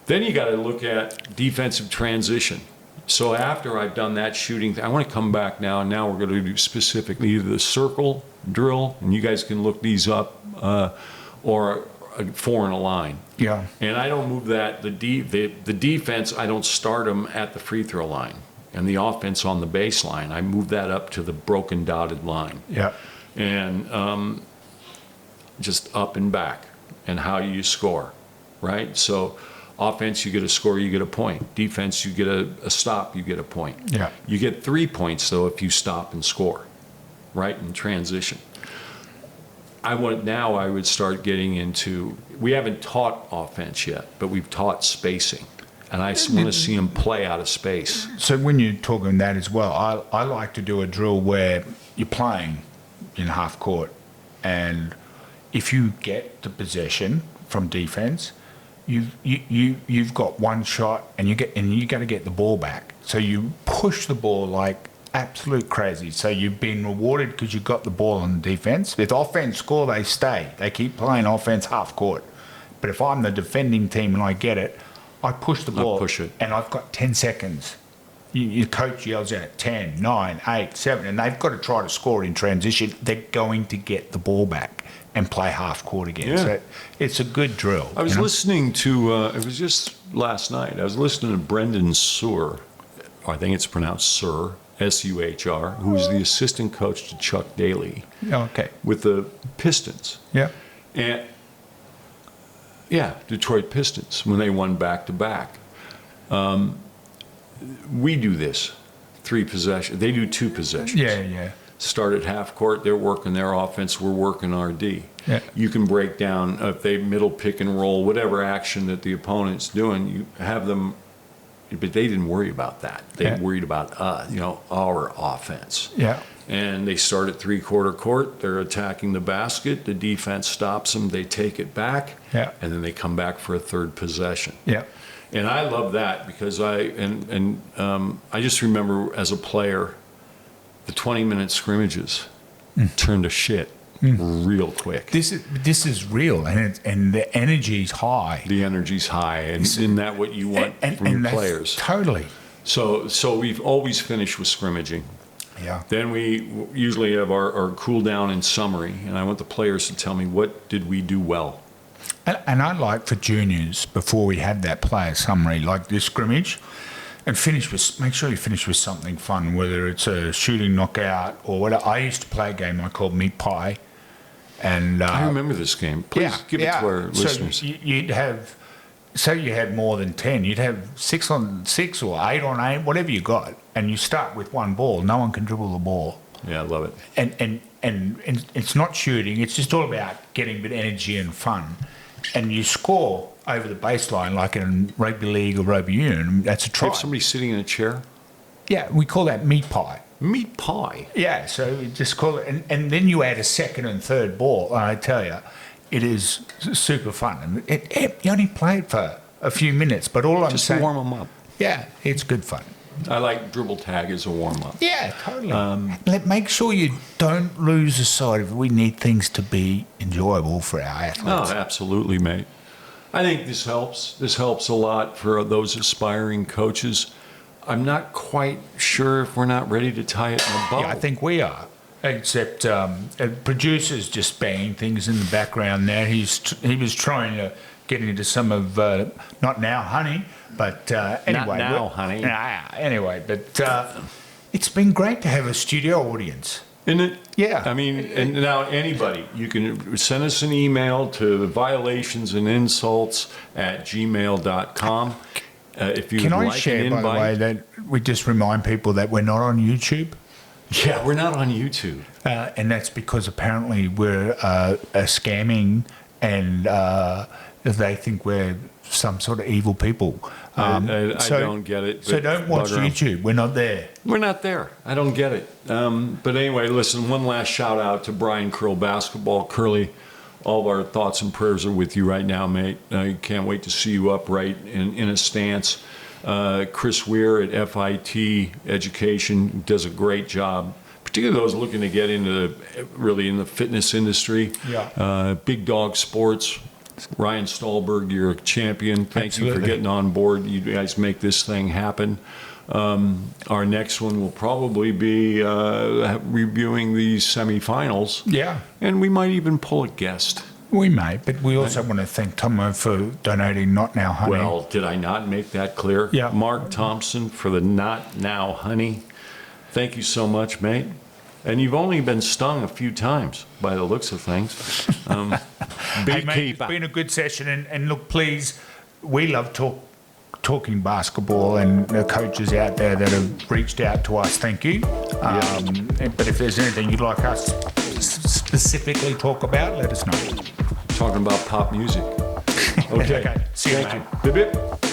then you got to look at defensive transition. So after I've done that shooting, I want to come back now, and now we're going to do specifically either the circle drill, and you guys can look these up, or a 4 in a line. Yeah. And I don't move that. The defense, I don't start them at the free throw line. And the offense on the baseline, I move that up to the broken dotted line. Yeah. And just up and back, and how you score, right? So offense, you get a score, you get a point. Defense, you get a stop, you get a point. Yeah. You get 3 points, though, if you stop and score, right, in transition. I would start getting into, we haven't taught offense yet, but we've taught spacing. And I want to see them play out of space. So when you're talking that as well, I like to do a drill where you're playing in half court, and if you get the possession from defense, you've got one shot, and you got to get the ball back. So you push the ball like absolute crazy. So you've been rewarded because you got the ball on defense. If offense score, they stay. They keep playing offense half court. But if I'm the defending team and I get it, I push the ball, push it. and I've got 10 seconds. Your coach yells out 10, 9, 8, 7, and they've got to try to score in transition. They're going to get the ball back and play half court again. Yeah. So it's a good drill. I was listening to, it was just last night, I was listening to Brendan Suhr, I think it's pronounced Suhr, S-U-H-R, who's the assistant coach to Chuck Daly Okay. with the Pistons. Yeah. And yeah, Detroit Pistons, when they won back-to-back. We do this. 3 possessions. They do 2 possessions. Yeah. Start at half court, they're working their offense, we're working our D. Yeah. You can break down if they middle pick and roll, whatever action that the opponent's doing, you have them, but they didn't worry about that. They worried about our offense. Yeah. And they start at 3-quarter court, they're attacking the basket, the defense stops them, they take it back, Yeah. and then they come back for a 3rd possession. Yeah. And I love that because I just remember as a player, the 20-minute scrimmages turned to shit real quick. This is real, and the energy's high. The energy's high, and isn't that what you want from your that's players? Totally. So we've always finished with scrimmaging. Yeah. Then we usually have our cool down and summary, and I want the players to tell me what did we do well. And I like for juniors, before we had that player summary, like this scrimmage, and make sure you finish with something fun, whether it's a shooting knockout or whatever. I used to play a game I called Meat Pie. And I remember this game. Please give it to our listeners. So you'd have, say you had more than 10, you'd have 6 on 6 or 8 on 8, whatever you got, and you start with 1 ball. No one can dribble the ball. Yeah, I love it. And it's not shooting, it's just all about getting a bit of energy and fun. And you score over the baseline like in rugby league or rugby union. That's a try. You have somebody sitting in a chair? Yeah, we call that meat pie. Meat pie? Yeah, so we just call it, and then you add a 2nd and 3rd ball, and I tell you, it is super fun. And you only play it for a few minutes, but all I'm Just saying... to warm them up. Yeah, it's good fun. I like dribble tag as a warm-up. Yeah, totally. Make sure you don't lose the sight of we need things to be enjoyable for our athletes. Oh, absolutely, mate. I think this helps. This helps a lot for those aspiring coaches. I'm not quite sure if we're not ready to tie it in a bow. Yeah, I think we are. Except producer's just banging things in the background there. He was trying to get into some of, not now, honey, but anyway. Not now, honey. Anyway, but it's been great to have a studio audience. Isn't it? Yeah. I mean, and now anybody, you can send us an email to violationsandinsults@gmail.com. If you Can I like share, an by invite. the way, that we just remind people that we're not on YouTube? Yeah, we're not on YouTube. And that's because apparently we're scamming and they think we're some sort of evil people. I don't get it. So but don't watch bugger 'em. YouTube. We're not there. We're not there. I don't get it. But anyway, listen, one last shout out to Brian Curl Basketball. Curly, all of our thoughts and prayers are with you right now, mate. I can't wait to see you upright in a stance. Chris Weir at FIT Education does a great job, particularly those looking to get into really in the fitness industry. Yeah. Big Dog Sports. Ryan Stolberg, you're a champion. Thank you for Absolutely. getting on board. You guys make this thing happen. Our next one will probably be reviewing the semifinals. Yeah. And we might even pull a guest. We may, but we also want to thank Tomo for donating Not Now Honey. Well, did I not make that clear? Yeah. Mark Thompson for the Not Now Honey. Thank you so much, mate. And you've only been stung a few times by the looks of things. Hey, mate, it's been a good session. And look, please, we love talking basketball, and the coaches out there that have reached out to us, thank you. But if there's anything you'd like us to specifically talk about, let us know. Talking about pop music. Okay. Okay. See you, Thank mate. you. Bip, bip.